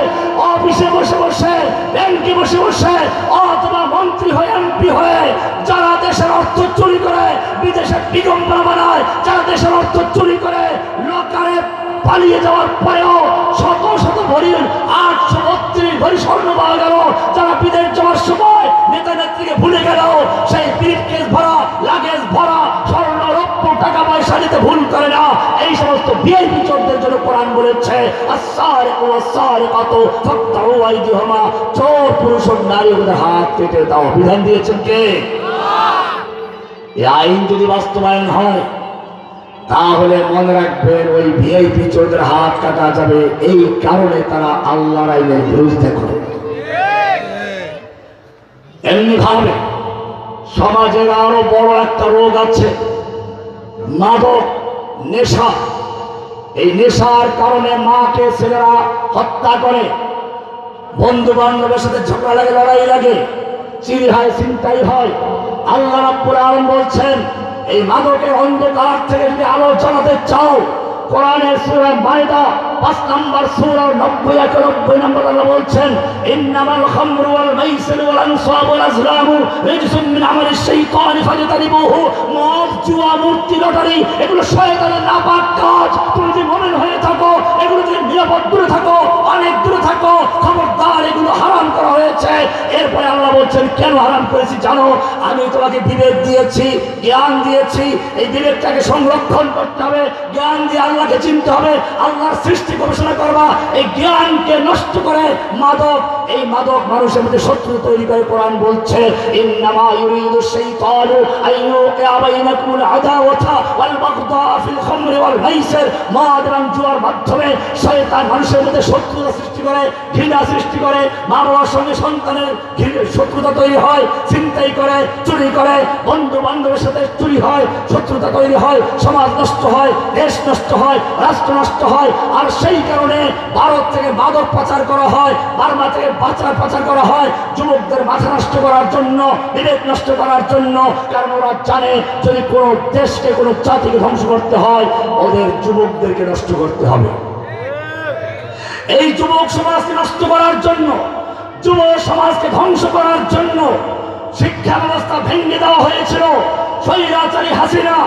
অফিসে বসে বসে, ব্যাংকে বসে বসে, অথবা মন্ত্রী হয়ে, এমপি হয়ে যারা দেশের অর্থ চুরি করে বিদেশে বিড়ম্বনা বানায়, যারা দেশের অর্থ চুরি করে লোকারে পালিয়ে যাওয়ার পরেও শত শত ভরির 832 ভরি স্বর্ণ পাওয়া গেল, যারা বিদেশ যাওয়ার সময় নেতা নেত্রীকে ভুলে গেল, সেই ব্রিফকেস ভরা, লাগেজ ভরা স্বর্ণ, রৌপ্য, টাকা পয়সা নিতে ভুল করে না। এই সমস্ত ভিআইপি চোরদের জন্য কোরআন বলেছে, আস-সারিকু ওয়াস-সারিকাতু ফাকতাউ আইদিহুমা, চোর পুরুষ ও নারী ওদের হাত কেটে দাও। বিধান দিয়েছেন কে? এই আইন যদি বাস্তবায়ন হয় তাহলে মনে রাখবেন ওই ভিআইপি চোরদের হাত কাটা যাবে। এই কারণে তারা আল্লাহর আইনের বিরোধিতা করে। এমনি ভাবে সমাজের আরো বড় একটা রোগ আছে, মাদক, নেশা। এই নেশার কারণে মাকে ছেলেরা হত্যা করে, বন্ধু বান্ধবের সাথে ঝগড়া লাগে, লড়াই লাগে, চুরি হয়, ছিনতাই হয়। আল্লাহ রাব্বুল আলামিন বলছেন এই মাদকের অন্ধকার থেকে যদি আলো জ্বালাতে চাও, কোরআনের সূরা মায়দা 5 নম্বর সূরা 90-91 নম্বর আল্লাহ বলছেন ইন্নামাল খামরু ওয়াল মাইসিরু ওয়াল আনসাবু ওয়াল আজলামু রিজসুম মিন আমালিশ শাইতানি ফাজতানিবুহু। মদ, জুয়া, মূর্তি, লটারি এগুলো শয়তানের নাপাক কাজ। তুমি যদি মুমিন হয়ে থাকো, এগুলো থেকে নিরাপদ দূরে থাকো, অনেক দূরে থাকো। খবরদার, এগুলো হারাম করা হয়েছে। এরপরে আল্লাহ বলছেন কেন হারাম করেছি জানো? আমি তোমাকে বিবেক দিয়েছি, জ্ঞান দিয়েছি। এই বিবেকটাকে সংরক্ষণ করতে হবে, জ্ঞান দিয়ে আল্লাহকে চিনতে হবে, আল্লাহর সৃষ্টি গবেষণা করবা। এই জ্ঞানকে নষ্ট করে মাদক, এই মাদক মানুষের মধ্যে শত্রু তৈরি করে। কোরআন বলছে ইন্নামা ইউরিদু শাইতানু আইয়ুকিয়া বাইনাকুমুল আদাওয়াতা ওয়াল বাগদা ফিল খামরি ওয়াল মাইসির। মদ এবং জুয়ার মাধ্যমে শয়তান মানুষের মধ্যে শত্রুতা সৃষ্টি করে, ঘৃণা সৃষ্টি করে। মা বাবার সঙ্গে সন্তানের শত্রুতা তৈরি হয়, ছিনতাই করে, চুরি করে, বন্ধু বান্ধবের সাথে চুরি হয়, শত্রুতা তৈরি হয়, সমাজ নষ্ট হয়, দেশ নষ্ট হয়, রাষ্ট্র নষ্ট হয়। আর সেই কারণে ভারত থেকে মাদক পাচার করা হয়, বার্মা থেকে পাচার করা হয় যুবকদের মাথা নষ্ট করার জন্য, বিবেক নষ্ট করার জন্য। কারণ ওরা জানে যদি কোনো দেশকে, কোনো জাতিকে ধ্বংস করতে হয়, ওদের যুবকদেরকে নষ্ট করতে হবে। এই যুবক সমাজকে নষ্ট করার জন্য, যুব সমাজকে ধ্বংস করার জন্য শিক্ষা ব্যবস্থা ভেঙে দেওয়া হয়েছিল। স্বৈরাচারী হাসিনা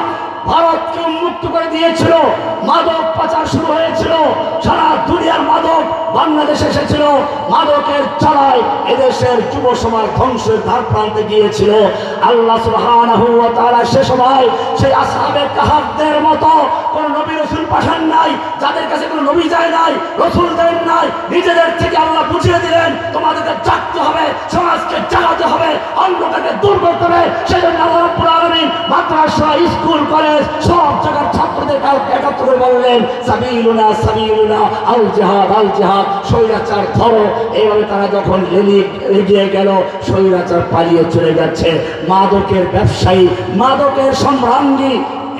ভারতকে উন্মুক্ত করে দিয়েছিল, মাদক পাচার শুরু হয়েছিল, সারা দুনিয়ার মাদক বাংলাদেশে এসেছিল। মাদকের চালায় এদেশের যুব সমাজ ধ্বংসের ধার প্রান্তে গিয়েছিল। আল্লাহ সুবহানাহু ওয়া তাআলা সে সময় সেই আসহাবে কাহাফদের মতো কোন নবী রাসূল পাঠান নাই, যাদের কাছে কোনো নবী যায় নাই, রাসূল দেন নাই। নিজেদের থেকে আল্লাহ বুঝিয়ে দিলেন তোমাদেরকে জাগতে হবে, সমাজকে জাগাতে হবে, অন্ধকারকে দূর করতে হবে। সেজন্য আল্লাহ রাব্বুল আলামিন মাদ্রাসা, স্কুল, কলেজ সব জায়গার ছাত্রদের একত্র করে বললেন সাবিলুনা সাবিলুনা আল জিহাদ আল জিহাদ, স্বৈরাচার ধরো। এইভাবে তারা যখন এগিয়ে গেল, স্বৈরাচার পালিয়ে চলে যাচ্ছে। মাদকের ব্যবসায়ী, মাদকের সম্রাঙ্গী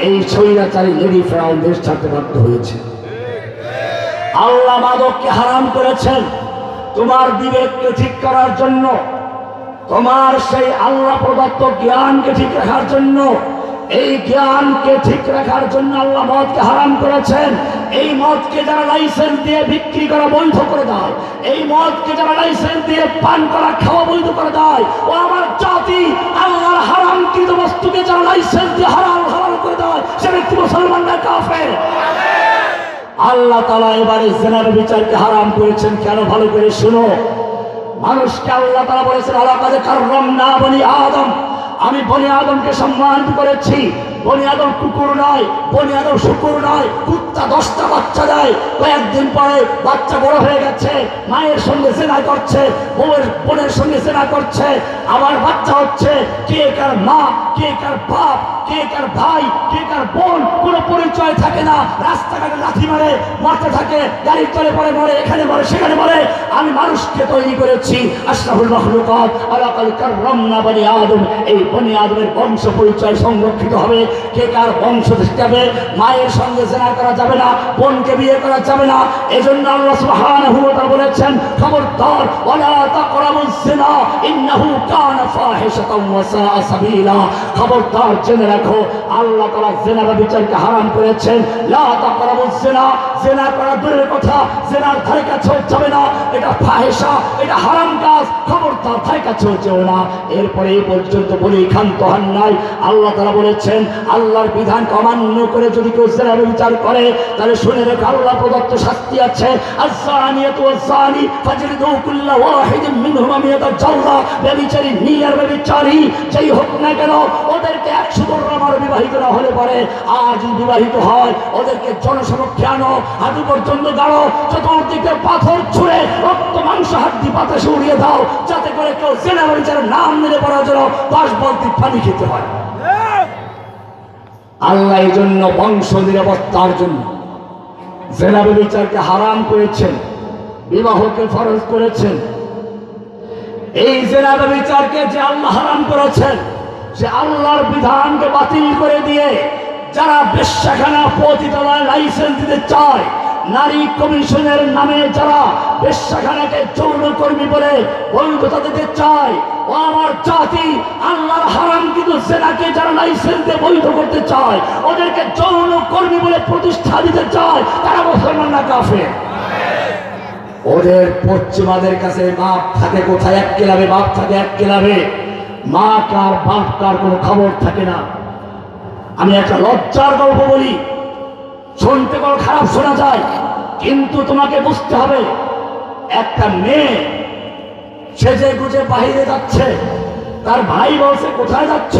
এই স্বৈরাচারী লেডি ফেরাউন দেশ ছাড়তে বাধ্য হয়েছে। আল্লাহ মাদককে হারাম করেছেন তোমার বিবেককে ঠিক করার জন্য, তোমার সেই আল্লাহ প্রদত্ত জ্ঞানকে ঠিক রাখার জন্য। এই জ্ঞানকে ঠিক রাখার জন্য আল্লাহ মদকে হারাম করেছেন। এই মদকে যারা লাইসেন্স দিয়ে বিক্রি করা বৈধ করে দেয়, এই মদকে যারা লাইসেন্স দিয়ে পান করা, খাওয়া বৈধ করে দেয়, ও আমার জাতি, আল্লাহর হারামকৃত বস্তুকে যারা লাইসেন্স দিয়ে হালাল করে দেয়, সে ব্যক্তি মুসলমান না কাফের। আল্লাহ তাআলা এবারে জিনার বিচারকে হারাম করেছেন কেন? ভালো করে শুনো। মানুষকে আল্লাহ তাআলা বলেছেন আলাকাদ কাররামনা বনি আদম, আমি বনি আদমকে সম্মান করেছি। বনি আদম কুকুর নয়, বনি আদম শুকুর নয়। কুত্তা 10টা বাচ্চা দেয়, কয়েকদিন পরে বাচ্চা বড় হয়ে গেছে, মায়ের সঙ্গে জেনা করছে, বোনের সঙ্গে জেনা করছে, আবার বাচ্চা হচ্ছে। কে কার মা, কে কার বাপ, কে কার ভাই, কে কার বোন, কোনো পরিচয় থাকে না। রাস্তাঘাটে লাথি মারে, মারতে থাকে, গাড়ির তলে পরে মরে, এখানে মরে, সেখানে মরে। আমি মানুষকে তৈরি করেছি আশরাফুল মাখলুকাত, আলাকাদ কাররামনা বনি আদম। এই বনি আদমের বংশ পরিচয় সংরক্ষিত হবে। কে কার বংশ যাবে, মায়ের সঙ্গে জেনা করা যাবে না, বোনকে বিয়ে করা যাবে না। এজন্য আল্লাহ সুবহানাহু ওয়া তাআলা বলেছেন খবরদার ওয়ালা তাকরাবুজ জিনা ইন্নাহু কানা ফাহিশাতাও ওয়া সাআ সাবিলা। খবরদার জেনে রাখো, আল্লাহ তাআলা জিনা ব্যভিচারকে হারাম করেছেন। লা তাকরাবুজ জিনা, জিনা করা দূরের কথা, জিনার ধারে কাছেও যাবে না। এটা ফাহিশা, এটা হারাম কাজ, খবরদার ধারে কাছেও যেও না। এরপরে এই পর্যন্ত বলি ক্ষান্ত হন নাই। আল্লাহ তাআলা বলেছেন আল্লাহর বিধানকে অমান্য করে যদি কেউ জিনা ব্যভিচার করে, তাহলে শুনে রেখো আল্লাহ প্রদত্ত শাস্তি আছে। আয-যানিয়াতু ওয়াজ-যানি ফাজলিদু কুল্লা ওয়াহিদিন মিনহুমা মিয়াতা জালদা। ব্যভিচারী, নিয়ার ব্যভিচারী যেই হোক না কেন, ওদেরকে 115 আমার বিবাহিত না হলে পরে, আর যদি বিবাহিত হয় ওদেরকে জনসমক্ষে আনো, হাঁটু পর্যন্ত গাড়ো, চতুর্দিকে পাথর ছুঁড়ে রক্ত মাংস হাড্ডি বাতাসে উড়িয়ে দাও, যাতে করে কেউ জেনা বিচারের নাম নিলে পড়ার জন্য 10 বালতি পানি খেতে হয়। আল্লাহ এই জন্য বংশ নিরাপত্তার জন্য জেনা বিচারকে হারাম করেছেন, বিবাহকে ফরজ করেছেন। এই জেনা বিচারকে যে আল্লাহ হারাম করেছেন, সে আল্লাহর বিধানকে বাতিল করে দিয়ে যারা বেশ্যাখানা পতিতালয় লাইসেন্স দিতে চায়, নারী কমিশনের নামে যারা বেশ্যাখানাকে যৌনকর্মী বলে বৈধতা দিতে চায়, ও আমার জাতি, আল্লাহর হারাম কিন্তু জেনাকে যারা লাইসেন্স দিয়ে বৈধ করতে চায়, ওদেরকে যৌনকর্মী বলে প্রতিষ্ঠা দিতে চায়, তারা মুসলমান না কাফের? ওদের পশ্চিমাদের কাছে বাপ থাকে কোথায়? 1 ক্লাবে বাপ থাকে, 1 ক্লাবে মা কার বাপ কার কোনো খবর থাকে না। আমি একটা লজ্জার গল্প বলি, শুনতে বড় খারাপ শোনা যায়, কিন্তু তোমাকে বুঝতে হবে। একটা মেয়ে সেজে গুজে বাহিরে যাচ্ছে, তার ভাই বলছে কোথায় যাচ্ছ?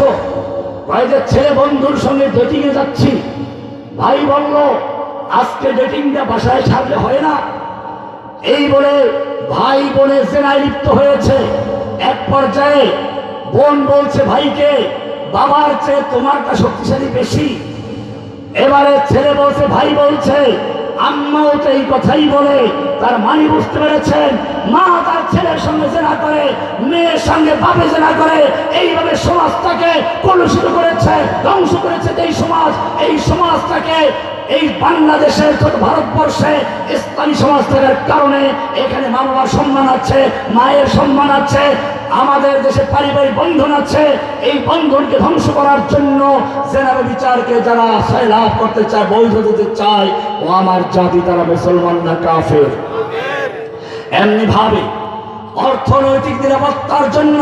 ভাই যে ছেলে বন্ধুর সঙ্গে ডেটিং এ যাচ্ছি। ভাই বলল আজকে ডেটিংটা বাসায় সারলে হয় না? এই বলে ভাই বোনে জেনায় লিপ্ত হয়েছে। এক পর্যায়ে বোন বলছে ভাইকে, বাবার চেয়ে তোমারটা শক্তিশালী বেশি। এবারে ছেলে বলছে, ভাই বলছে, আম্মাও তো এই কথাই বলে। তার মানে বুঝতে পেরেছেন, মা তার ছেলের সঙ্গে জেনা করে, মেয়ের সঙ্গে বাপে জেনা করে, এইভাবে সমাজটাকে কলুষিত করেছে, ধ্বংস করেছে। এই সমাজটাকে এই বাংলাদেশের ভারতবর্ষে ইসলামী সমাজ থাকার কারণে এখানে মা বাবার সম্মান আছে, মায়ের সম্মান আছে, আমাদের দেশে পারিবারিক বন্ধন আছে। এই বন্ধনকে ধ্বংস করার জন্য জেনার বিচারকে যারা লাভ করতে চায়, বৈধ দিতে চায়, ও আমার জাতি, তারা মুসলমান না কাফের? এমনি ভাবে অর্থনৈতিক নিরাপত্তার জন্য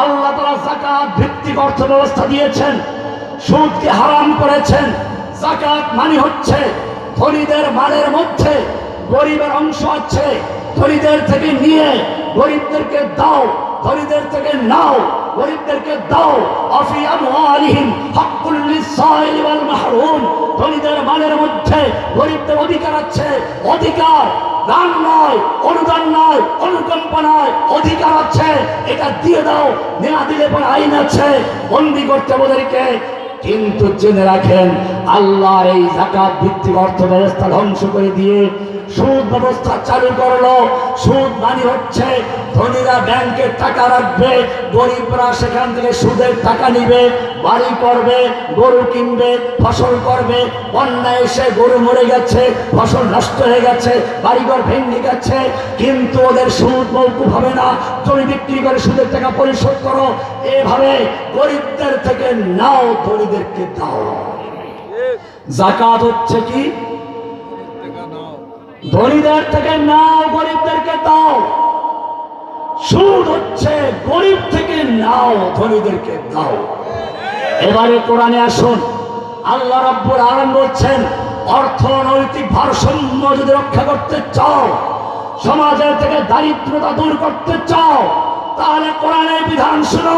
আল্লাহ তাআলা যাকাত ভিত্তিক অর্থ ব্যবস্থা দিয়েছেন, সুদকে হারাম করেছেন। যাকাত মানে হচ্ছে ধনীদের মালের মধ্যে গরিবের অংশ আছে, ধনীদের থেকে নিয়ে গরিবদেরকে দাও, ধনীদের থেকে নাও, গরিবদেরকে দাও। আফি আমওয়ালিহিম হাক্কুল লিসাইলি ওয়াল মাহরুম, ধনীদের মালের মধ্যে গরিবদের অধিকার আছে। অধিকার দান নয়, অনুদান নয়, অনুকম্পা নয়, অধিকার আছে, এটা দিয়ে দাও। না দিলে পরে আইন আছে, বন্দি করতে ওদেরকে। কিন্তু জেনে রাখেন, আল্লাহর এই যাকাত ভিত্তিক অর্থ ব্যবস্থা ধ্বংস করে দিয়ে সুদ ব্যবস্থা চালু করলো। সুদ মানে হচ্ছে ধনীরা ব্যাংকে টাকা রাখবে, গরিবরা সেখান থেকে সুদের টাকা নিবে, বাড়ি করবে, গরু কিনবে, ফসল করবে। বন্যা এসে গরু মরে গেছে, ফসল নষ্ট হয়ে গেছে, বাড়িঘর ভেঙে গেছে, কিন্তু ওদের সুদ মওকুফ হবে না। জমি বিক্রি করে সুদের টাকা পরিশোধ করো। এভাবে গরিবদের থেকে নাও, ধনীদেরকে দাও। যাকাত হচ্ছে কি? ধনীদের থেকে নাও, গরিবদেরকে দাও। সুদ হচ্ছে গরিব থেকে নাও, ধনীদেরকে দাও। এবারে কোরআনে আসুন, আল্লাহ রাব্বুল আলামিন বলছেন, অর্থনৈতিক ভারসাম্য যদি রক্ষা করতে চাও, সমাজের থেকে দারিদ্রতা দূর করতে চাও, তাহলে কোরআনের বিধান শুনো।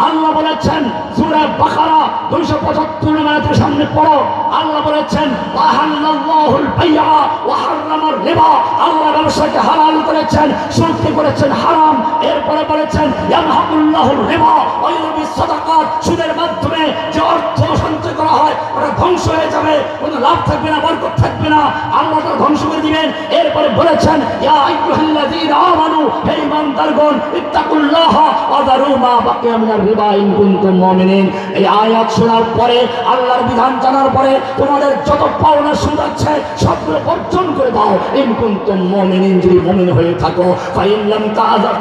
আল্লাহ বলেছেন সূরা বাকারা 275 নম্বরের সামনে পড়ো। আল্লাহ বলেছেন ওয়াহাল্লাল্লাহুল বাইআ ওয়া হারামার রিবা, আল্লাহ ব্যবসাকে হালাল করেছেন, সুদকে করেছেন হারাম। এরপরে বলেছেন ইয়ামহাকুল্লাহুর রিবা ওয়া ইউরবিস সাদাকাত, সুদের মাধ্যমে যে অর্থ সঞ্চয় করা হয় ওটা ধ্বংস হয়ে যাবে, কোনো লাভ থাকবে না, বরকত থাকবে না, আল্লাহ তা ধ্বংস করে দিবেন। এরপরে বলেছেন ইয়া আইয়ুহাল্লাযীনা আমানু, হে ঈমানদারগণ, ইত্তাকুল্লাহা ওয়া যারু মা বাকিয়া মিনার রিবা ইন কুনতুম মুমিনিন। এই আয়াত শোনার পরে, আল্লাহর বিধান জানার পরে, তোমাদের যত পাওনা সুদ আছে সবগুলো বর্জন করে দাও। ইন কুনতুম মুমিনিন, যদি মুমিন হয়ে থাকো। ফাইন লাম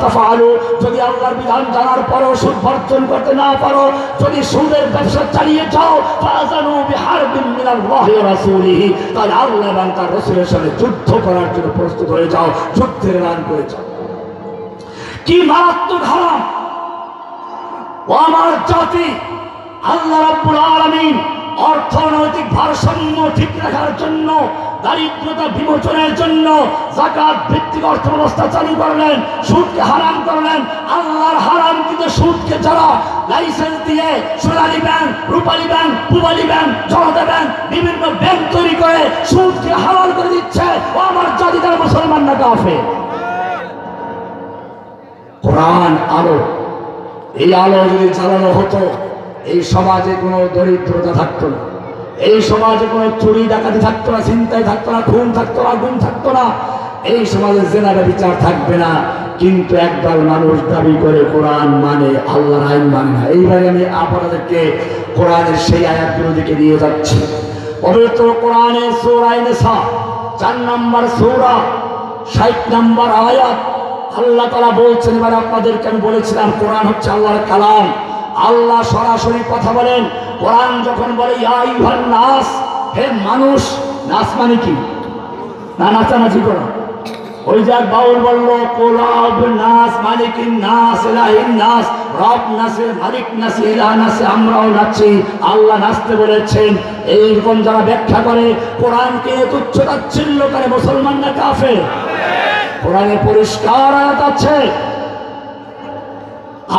তাফআলু, যদি আল্লাহর বিধান জানার পরেও সুদ বর্জন করতে না পারো, যদি সুদের ব্যবসা চালিয়ে যাও, ফাযানু বিহারবিন মিনাল্লাহি ওয়া রাসূলিহি, তাহলে আল্লাহ এবং তার রাসূলের সাথে যুদ্ধ করার জন্য প্রস্তুত হয়ে যাও, যুদ্ধের এলান করে যাও। কি মারাত্মক হারাম! ও আমার জাতি, আল্লাহ রাব্বুল আলামিন অর্থনৈতিক ভারসাম্য ঠিক রাখার জন্য দারিদ্রতা বিমোচনের জন্য যাকাত ভিত্তিক অর্থ ব্যবস্থা চালু করলেন, সুদকে হারাম করলেন। আল্লাহর হারাম কিন্তু সুদকে যারা লাইসেন্স দিয়ে সোনালী ব্যাংক, রূপালী ব্যাংক, পূবালী ব্যাংক, জনতা ব্যাংক, বিভিন্ন ব্যাংক তৈরি করে সুদকে হালাল করে দিচ্ছে, ও আমার জাতি তারা মুসলমান না কাফের। কোরআন আলো, এই আলো যদি জ্বালানো হতো এই সমাজে কোনো দরিদ্রতা থাকতো না, এই সমাজে কোনো চুরি ডাকাতি থাকতো না, চিন্তায় থাকতো না, খুন থাকতো না, গুম থাকতো না, এই সমাজে জেনারে বিচার থাকবে না। কিন্তু একদল মানুষ দাবি করে কোরআন মানে, আল্লাহর আইন মানে না। এইভাবে আমি আপনাদেরকে কোরআনের সেই আয়াতগুলো দিকে নিয়ে যাচ্ছি। পবিত্র কোরআনে সূরা নিসা 4 নম্বর সূরা 60 নম্বর আয়াত আল্লাহ তাআলা বলছেন, এবার আপনাদেরকে আমি বলেছিলাম কোরআন হচ্ছে আল্লাহর কালাম। আল্লাহ সরাসরি কথা বলেন। কোরআন যখন বলে ইয়া আইয়ুহান নাস, হে মানুষ, নাস মানে কি? না নাচানাচি করা। ওই যে বাউল বললো কোলাব নাস, মালিকিন নাস, ইলাহিন নাস, রব নাসে, মালিক নাসে, ইলাহ নাসে, আমরাও নাচি, আল্লাহ নাচতে বলেছেন। এইরকম যারা ব্যাখ্যা করে কোরআনকে তুচ্ছ তাচ্ছিল্য করে, মুসলমান না কাফের? কোরআনে পরিষ্কার আয়াত আছে।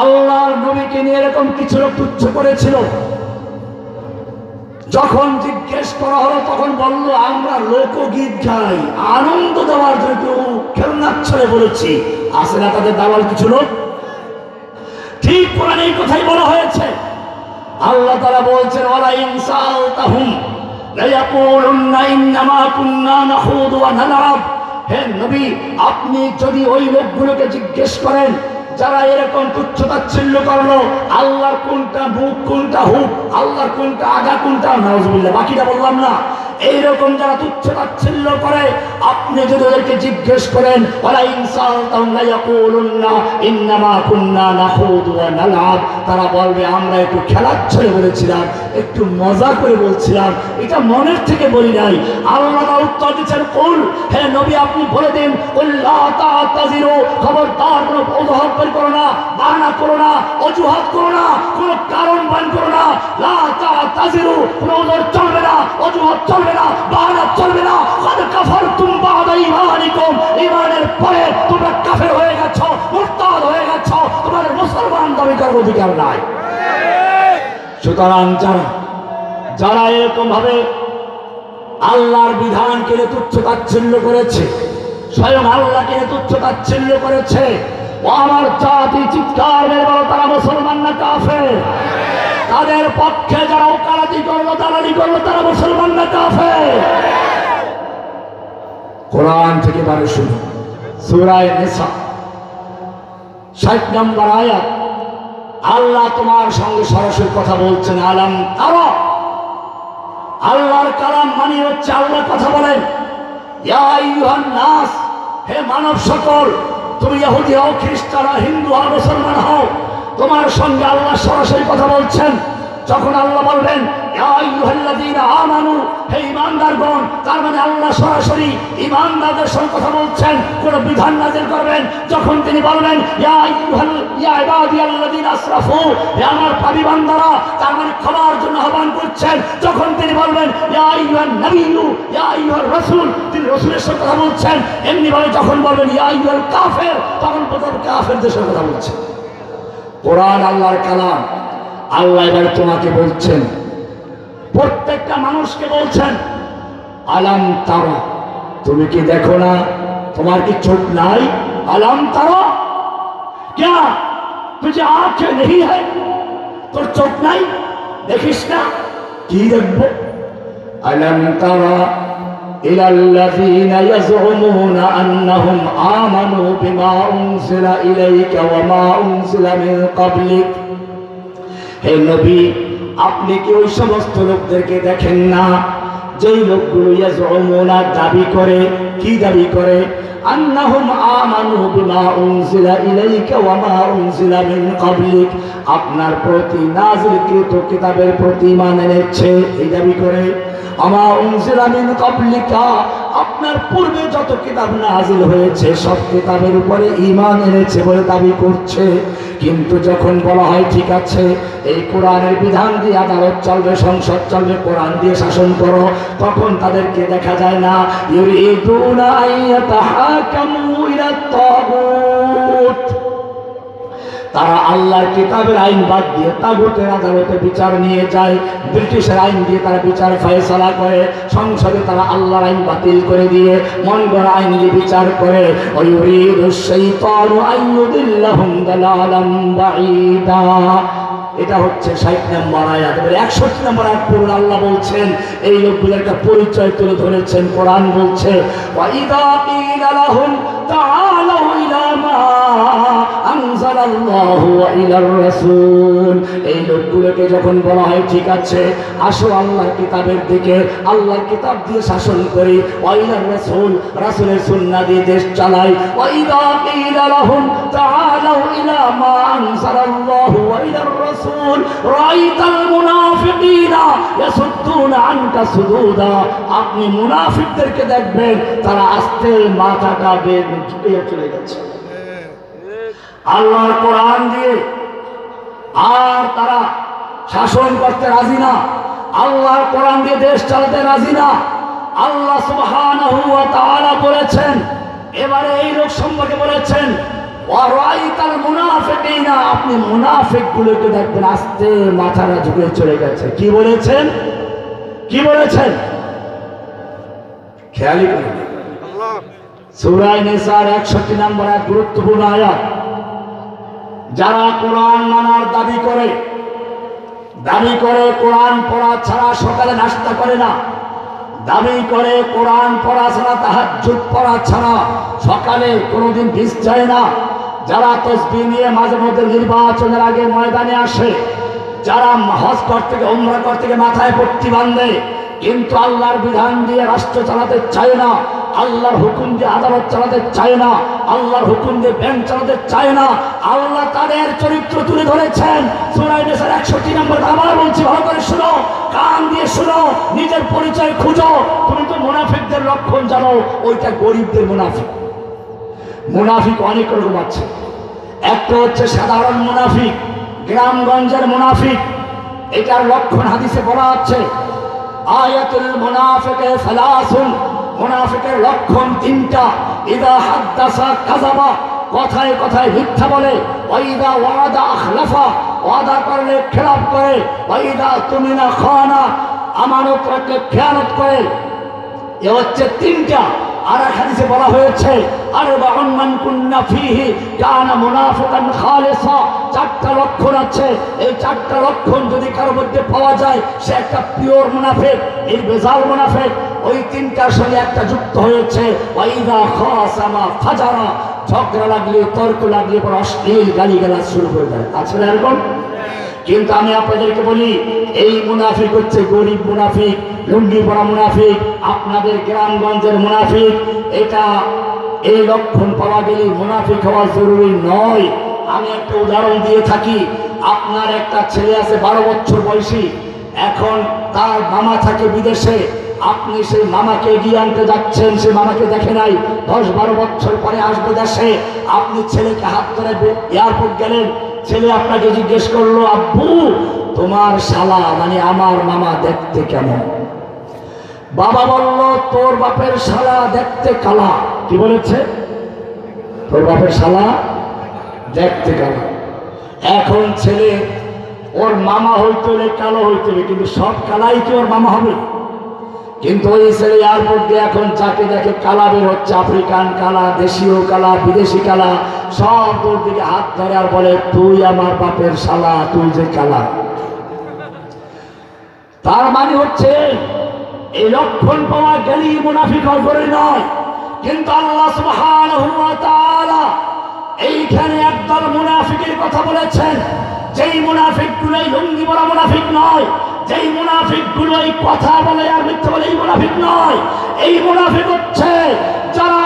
আল্লাহর নবীকে নিয়ে এরকম কিছু লোক তুচ্ছ করেছিল। যখন জিজ্ঞেস করা হলো তখন বলল আমরা লোকগীত গাই, আনন্দ দেওয়ার জন্য খেলনার ছলে বলেছি। আসে না তাদের দাওয়াল কিছু লোক? ঠিক কোরআনে এই কথাই বলা হয়েছে। আল্লাহ তাআলা বলছেন ওয়ালা ইনসালতাহুম লা ইয়াকুলুন্না ইন্নামা কুন্না নাখুদু ওয়া নালআব। হে নবী, আপনি যদি ওই লোকগুলোকে জিজ্ঞেস করেন যারা এরকম তুচ্ছ তাচ্ছিল্য করলো, আল্লাহর কোনটা মুখ, কোনটা হুক, আল্লাহর কোনটা আগা, কোনটা নাউজুবিল্লাহ, বাকিটা বললাম না, এইরকম যারা তুচ্ছ তাচ্ছিল্য করে, আপনি যদি ওদেরকে জিজ্ঞেস করেন ওয়ালা ইনসালতাহুম লা ইয়াকুলুন্না ইন্নামা কুন্না নাখুদু ওয়া নালআব, তারা বলবে আমরা একটু খেলার ছলে বলেছিলাম, একটু মজা করে বলছিলাম, এটা মনের থেকে বলি নাই। আল্লাহ উত্তর দিচ্ছেন কুল, হে নবী আপনি বলে দিন কুল্লা তা'তাযিরু, খবরদার কোনো অজুহাত বের করো না, বাহানা করো না, অজুহাত করো না, কোনো কারণ বান করো না। লা তা'তাযিরু, কোনো ওজর চলবে না, অজুহাত চলবে না, বাহানা চলবে না। কাদ কাফারতুম বা'দা ঈমানিকুম, ঈমানের পরে তোমরা কাফের হয়ে গেছো, মুরতাদ হয়ে গেছো, তোমাদের মুসলমান দাবি করার অধিকার নাই। সুতরাং যারা এরকম ভাবে আল্লাহর বিধানকে তুচ্ছ তাচ্ছিল্য করেছে, স্বয়ং আল্লাহকে তুচ্ছ তাচ্ছিল্য করেছে, ও আমার জাতি চিৎকার মেরে বলো তারা মুসলমান না কাফের? তাদের পক্ষে যারা ওকালতি করলো, দালালি করলো, তারা মুসলমান না কাফের? কোরআন থেকে বারে শুনো, সূরা নিসা 60 নম্বর আয়াত আল্লাহ তোমার সঙ্গে সরাসরি কথা বলছেন। আলাম তারা, আল্লাহর কালাম মানে হচ্ছে আল্লাহ কথা বলেন। ইয়া আইয়ুহান নাস, হে মানব সকল, তুমি ইহুদি হও, খ্রিস্টান হও, হিন্দু হও, মুসলমান হও, তোমার সঙ্গে আল্লাহ সরাসরি কথা বলছেন। যখন আল্লাহ বলবেন ইয়া আইয়ুহাল্লাযীনা আমানু, হে ঈমানদারগণ, তার মানে আল্লাহ সরাসরি ঈমানদারদের সঙ্গে কথা বলছেন, কোন বিধান নাযিল করবেন। যখন তিনি বলবেন ইয়া ইবাদিয়াল্লাযীনা আসরাফু, হে আমার পাপী বান্দারা, তার মানে ক্ষমার জন্য আহ্বান করছেন। যখন তিনি বলবেন ইয়া আইয়ুহান নাবিয়্যু, ইয়া আইয়ুহার রাসূল, তিনি রাসূলের সঙ্গে কথা বলছেন। এমনি ভাবে যখন বলবেন ইয়া আইয়ুহাল কাফির, তখন প্রথম কাফেরদের সঙ্গে কথা বলছেন। কোরআন আল্লাহর কালাম। আল্লাহ এবার তোমাকে বলছেন, প্রত্যেকটা মানুষকে বলছেন আলাম তারা, তুমি কি দেখো না? তোমার কি চোখ নাই? আলাম তারা क्या तुझे आंखें नहीं है? তোর চোখ নাই, দেখিস না? কি দেখবো? আলাম তারা ইলাল্লাযীনা ইয়াযউমুনা আন্নাহুম আমানু বিমা উনজিলা ইলাইকা ওয়া মা উনজিলা মিন ক্বাবলিক। হে নবী, আপনি কি ওই সমস্ত লোকদেরকে দেখেন না যেই লোকগুলো ইয়াজউমুনা দাবি করে? কি দাবি করে? আন্নাহুম আমানু বিমা উনজিলা ইলাইকা ওয়া মা উনজিলা মিন ক্বাবলিক, আপনার প্রতি নাযিলকৃত কিতাবের প্রতি ঈমান এনেছে, এই দাবি করে। আমা উনজিলা মিন ক্বাবলিকা, আপনার পূর্বে যত কিতাব নাযিল হয়েছে সব কিতাবের উপরে ঈমান এনেছে বলে দাবি করছে। কিন্তু যখন বলা হয় ঠিক আছে এই কোরআনের বিধান দিয়ে আদালত চলবে, সংসদ চলবে, কোরআন দিয়ে শাসন করো, তখন তাদেরকে দেখা যায় না। ইউরিদুনা আইয়াতাহাকামু ইলাত তাগুত, তারা আল্লাহর কিতাবের আইন বাদ দিয়ে তাগুতের আদালতে বিচার নিয়ে যায়। ব্রিটিশের আইন দিয়ে তারা বিচার ফয়সালা করে, সংসদে তারা আল্লাহর আইন বাতিল করে দিয়ে মন গড়া আইন দিয়ে বিচার করে। ওয়ায়ুরিদুশ শাইতানু আইয়ুদিল্লাহুম দালালাম বাঈদা। এটা হচ্ছে 60 নম্বর আয়াত। 61 নম্বর আয়াত পড়ুন। আল্লাহ বলছেন, এই লোকগুলোর একটা পরিচয় তুলে ধরেছেন। কোরআন বলছে, ওয়াইদা কিলা লাহুম তাআলু ইলা মা আনজালাল্লাহু ওয়া ইলার রাসূল, এই লোকগুলোকে যখন বলা হয় ঠিক আছে আসো আল্লাহর কিতাবের দিকে, আল্লাহর কিতাব দিয়ে শাসন করি, ওয়া ইলার রাসূল, রাসূলের সুন্নাহ দিয়ে দেশ চালাই। ওয়াইদা কিলা লাহুম তাআলু ইলা মা আনজালাল্লাহু ওয়া ইলার রাসূল রাআইতাল মুনাফিকিনা ইয়াসুদ্দুনা আনকা সুদুদা, আপনি মুনাফিকদেরকে দেখবেন তারা আস্তে মাথাটা বের ঝুঁকে চলে গেছে আল্লাহর কোরআন দিয়ে, আর তারা শাসন করতে রাজি না, আল্লাহর কোরআন দিয়ে দেশ চালাতে রাজি না। আল্লাহ সুবহানাহু ওয়া তাআলা বলেছেন, এবারে এই লোক সম্পর্কে বলেছেন, ওয়ারাইতাল মুনাফিকিনা, আপনি মুনাফিকগুলোকে দেখবেন আস্তে মাথাটা ঝুঁকে চলে গেছে। কি বলেছেন? কি বলেছেন? খেয়ালই করুন। সূরা নিসার 61 নম্বর আয়াত, গুরুত্বপূর্ণ আয়াত। যারা কোরআন মানার দাবি করে কোরআন পড়া ছাড়া সকালে নাস্তা করে না, দাবি করে কোরআন পড়া ছাড়া তাহাজ্জুদ পড়া ছাড়া সকালে কোনোদিন ভিজ যায় না, যারা তাসবিহ নিয়ে মাঝে মধ্যে নির্বাচনের আগে ময়দানে আসে, যারা হজ করতে গিয়ে উমরা করতে গিয়ে মাথায় পট্টি বাঁধে, কিন্তু আল্লাহর বিধান দিয়ে রাষ্ট্র চালাতে চায় না, আল্লাহর হুকুম দিয়ে আদালত চালাতে চায় না, আল্লাহর হুকুম দিয়ে ব্যাংক চালাতে চায় না, আল্লাহ তাদের চরিত্র তুলে ধরেছেন সূরা নিসার 61 নম্বর। আবার বলছি, ভালো করে শুনো, কান দিয়ে শুনো, নিজের পরিচয় খুঁজো। তুমি তো মুনাফিকদের লক্ষণ জানো, ওইটা গরিবদের মুনাফিক। মুনাফিক অনেক রকম আছে। একটা হচ্ছে সাধারণ মুনাফিক, গ্রামগঞ্জের মুনাফিক, এটার লক্ষণ হাদিসে বলা আছে, আয়াতুল মুনাফিকে সালাসুন, মুনাফিকের লক্ষণ 3টা। ইদা হাদ্দাসা কাযাবা, কথায় কথায় মিথ্যা বলে, ওয়াইদা ওয়াদা আখলাফা, ওয়াদা করলে খেলাফ করে, ওয়াইদা তুমিনা খানা, আমানত রাখলে খেয়ানত করে। এ হচ্ছে 3টা। আর এক হাদিসে বলা হয়েছে, আরবাউন মান কুন্না ফীহি কানা মুনাফিকান খালিসা, 4টা লক্ষণ আছে। এই 4টা লক্ষণ যদি কারোর মধ্যে পাওয়া যায়, সে একটা পিওর মুনাফিক, নির্ভেজাল মুনাফিক। ওই 3টার সঙ্গে একটা যুক্ত হয়েছে, ওয়াইদা খাসামা ফাজারা, ঝগড়া লাগলে তর্ক লাগলে পর অশ্লীল গালিগালাজ শুরু করে দেয়। আছে না এরকম? কিন্তু আমি আপনাদেরকে বলি, এই মুনাফিক হচ্ছে গরিব মুনাফিক, লুঙ্গি পরা মুনাফিক, আপনাদের গ্রামগঞ্জের মুনাফিক। এটা এই লক্ষণ পাওয়া গেলে মুনাফিক হওয়া জরুরি নয়। আমি একটা উদাহরণ দিয়ে থাকি। আপনার একটা ছেলে আছে 12 বছর বয়সী, এখন তার মামা থাকে বিদেশে, আপনি সেই মামাকে এগিয়ে আনতে যাচ্ছেন, সে মামাকে দেখে নাই, 10-12 বছর পরে আসবে দেশে। আপনি ছেলেকে হাত ধরে এয়ারপোর্ট গেলেন, ছেলে আপনাকে জিজ্ঞেস করলো, আব্বু তোমার শালা মানে আমার মামা দেখতে কেমন? বাবা বলল, তোর বাপের শালা দেখতে কালা। কি বলেছে? তোর বাপের শালা দেখতে কালা। এখন ছেলে, ওর মামা হইতে হলে কালো হইতে হবে, কিন্তু সব কালাই কি ওর মামা হবে? কিন্তু ওই ছেলে এয়ারপোর্ট দিয়ে এখন যাকে দেখে কালা বের হচ্ছে, আফ্রিকান কালা, দেশীয় কালা, বিদেশি কালা, সব তোর দিকে হাত ধরে আর বলে, তুই আমার বাপের শালা, তুই যে কালা। তার মানে হচ্ছে এই লক্ষণ পাওয়া গেলেই মুনাফিক হওয়া নয়। কিন্তু আল্লাহ সুবহানাহু ওয়া তাআলা এইখানে একদল মুনাফিকের কথা বলেছেন, যেই মুনাফিকগুলো লুঙ্গি পরা মুনাফিক নয়, যেই মুনাফিকগুলো এই কথা বলে আর মিথ্যা বলে, এই মুনাফিক নয়। এই মুনাফিক হচ্ছে যারা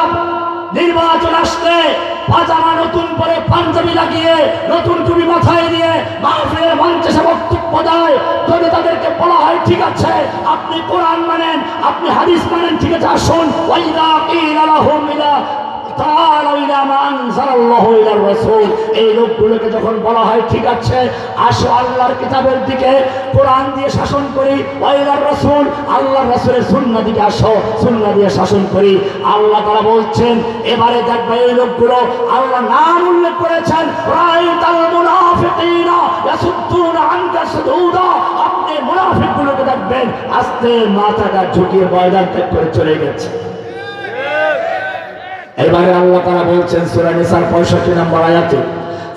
নির্বাচন আসলে পাজামা নতুন পরে, পাঞ্জাবি লাগিয়ে, নতুন টুপি মাথায় দিয়ে মাহফিলের মঞ্চে সে বক্তব্য দেয়। যদি তাদেরকে বলা হয় ঠিক আছে আপনি কোরআন মানেন, আপনি হাদিস মানেন, ঠিক আছে আসুন, ওয়াইদা কিলা লাহুম ইলা তাআলা ইলা মা আনজালাল্লাহু ইলার রাসূল। এই লোকগুলোকে যখন বলা হয় ঠিক আছে আসো আল্লাহর কিতাবের দিকে, কোরআন দিয়ে শাসন করি, ওয়া ইলার রাসূল আল্লাহর রাসূলের সুন্নাহ দিকে আসো, সুন্নাহ দিয়ে শাসন করি। আল্লাহ তাআলা বলছেন এবারে দেখবে এই লোকগুলো, আল্লাহ নাম উল্লেখ করেছেন রাআইতাল মুনাফিকিনা ইয়াসুদ্দুনা আনকা সুদুদা। আপনি মুনাফিকগুলোকে দেখবেন আস্তে মাথাটা ঝুঁকিয়ে ময়দান ত্যাগ করে চলে গেছে। এবারে আল্লাহ তাআলা বলছেন সূরা নিসার 65 নম্বর আয়াতে,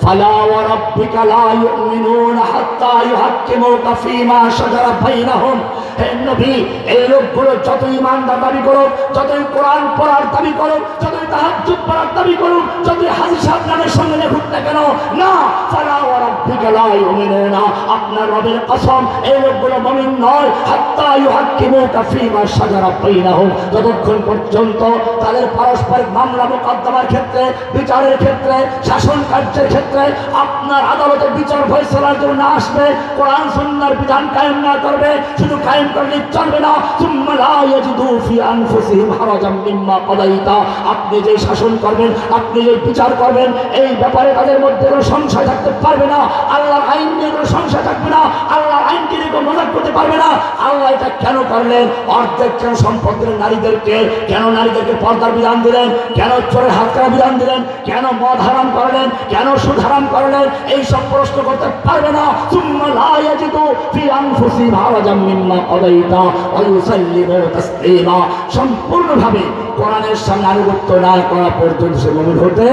ফালা ওয়া রাব্বিকা লা ইউমিনুনা হাত্তা ইউহাক্কিমুকা ফীমা শাজারা বাইনাহুম। হে নবী, এই লোকগুলো যত ঈমানদার দাবি করো, যতই কোরআন পড়ার দাবি করো, যতই তাহাজ্জুদ পড়ার দাবি করো, যতই হাজী সাহেব নামের সঙ্গে লেখুক না কেন, না, ফালা ওয়া রাব্বিকা লা ইউমিনুনা, আপনার রবের কসম এই লোকগুলো মুমিন নয়, হাত্তা ইউহাক্কিমুকা ফীমা শাজারা বাইনাহুম, যতক্ষণ পর্যন্ত তাদের পারস্পরিক মামলা মোকদ্দমার ক্ষেত্রে, বিচারের ক্ষেত্রে, শাসন কার্যের ক্ষেত্রে আপনার আদালতে বিচার ফয়সালার জন্য না আসবে, কোরআন সুন্নাহর বিধান কায়েম না করবে, শুধু কায়েম করলে চলবে না, সুম্মা লা ইয়াজিদু ফি আনফুসিহিম হারাজাম মিম্মা কাদাইতা, আপনি যে শাসন করবেন, আপনি যে বিচার করবেন, এই ব্যাপারে তাদের মধ্যে কোনো সংশয় থাকতে পারবে না, আল্লাহর আইন নিয়ে কোনো সংশয় থাকবে না, আল্লাহর আইনকে নিয়ে কোনো মজাক করতে পারবে না। আল্লাহ এটা কেন করলেন? অর্ধেক কেন সম্পদ দিলেন নারীদেরকে? কেন নারীদেরকে পর্দার বিধান দিলেন? কেন চোরের হাত কাটা বিধান দিলেন? কেন মদ হারাম করলেন? কেন সুদ হারাম করলেন? এই সব প্রশ্ন করতে পারবে না। সুম্মা লা ইয়াজিদু ফি আনফুসিহিম হারাজাম মিম্মা কাদাইতা ওয়া ইউসাল্লিমু তাসলিমা। সম্পূর্ণভাবে কোরআনের সামনে আনুগত্য না করা পর্যন্ত সে মুমিন হতে।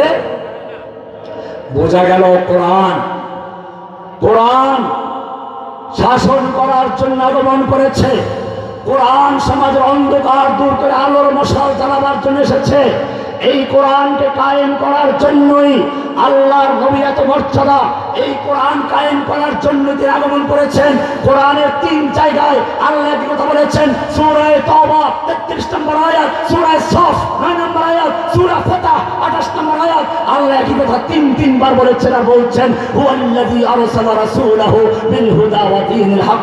বোঝা গেল কোরআন শাসন করার জন্য আগমন করেছে, কোরআন সমাজের অন্ধকার দূর করে আলোর মশাল জ্বালাবার জন্য এসেছে। এই কোরআনকে কায়েম করার জন্যই আল্লাহর নবী এত মর্যাদা, এই কোরআন কায়েম করার জন্য তিনি আগমন করেছেন। কোরআনের 3 জায়গায় আল্লাহ একই কথা বলেছেন, সূরা তাওবা 33 নম্বর আয়াত, সূরা সফ 9 নম্বর আয়াত, সূরা ফাতহ 28 নম্বর আয়াত। আল্লাহ একই কথা 3 বার বলেছেন আর বলছেন, হুয়াল্লাযী আরসালা রাসূলাহু বিল হুদা ওয়া দীনিল হক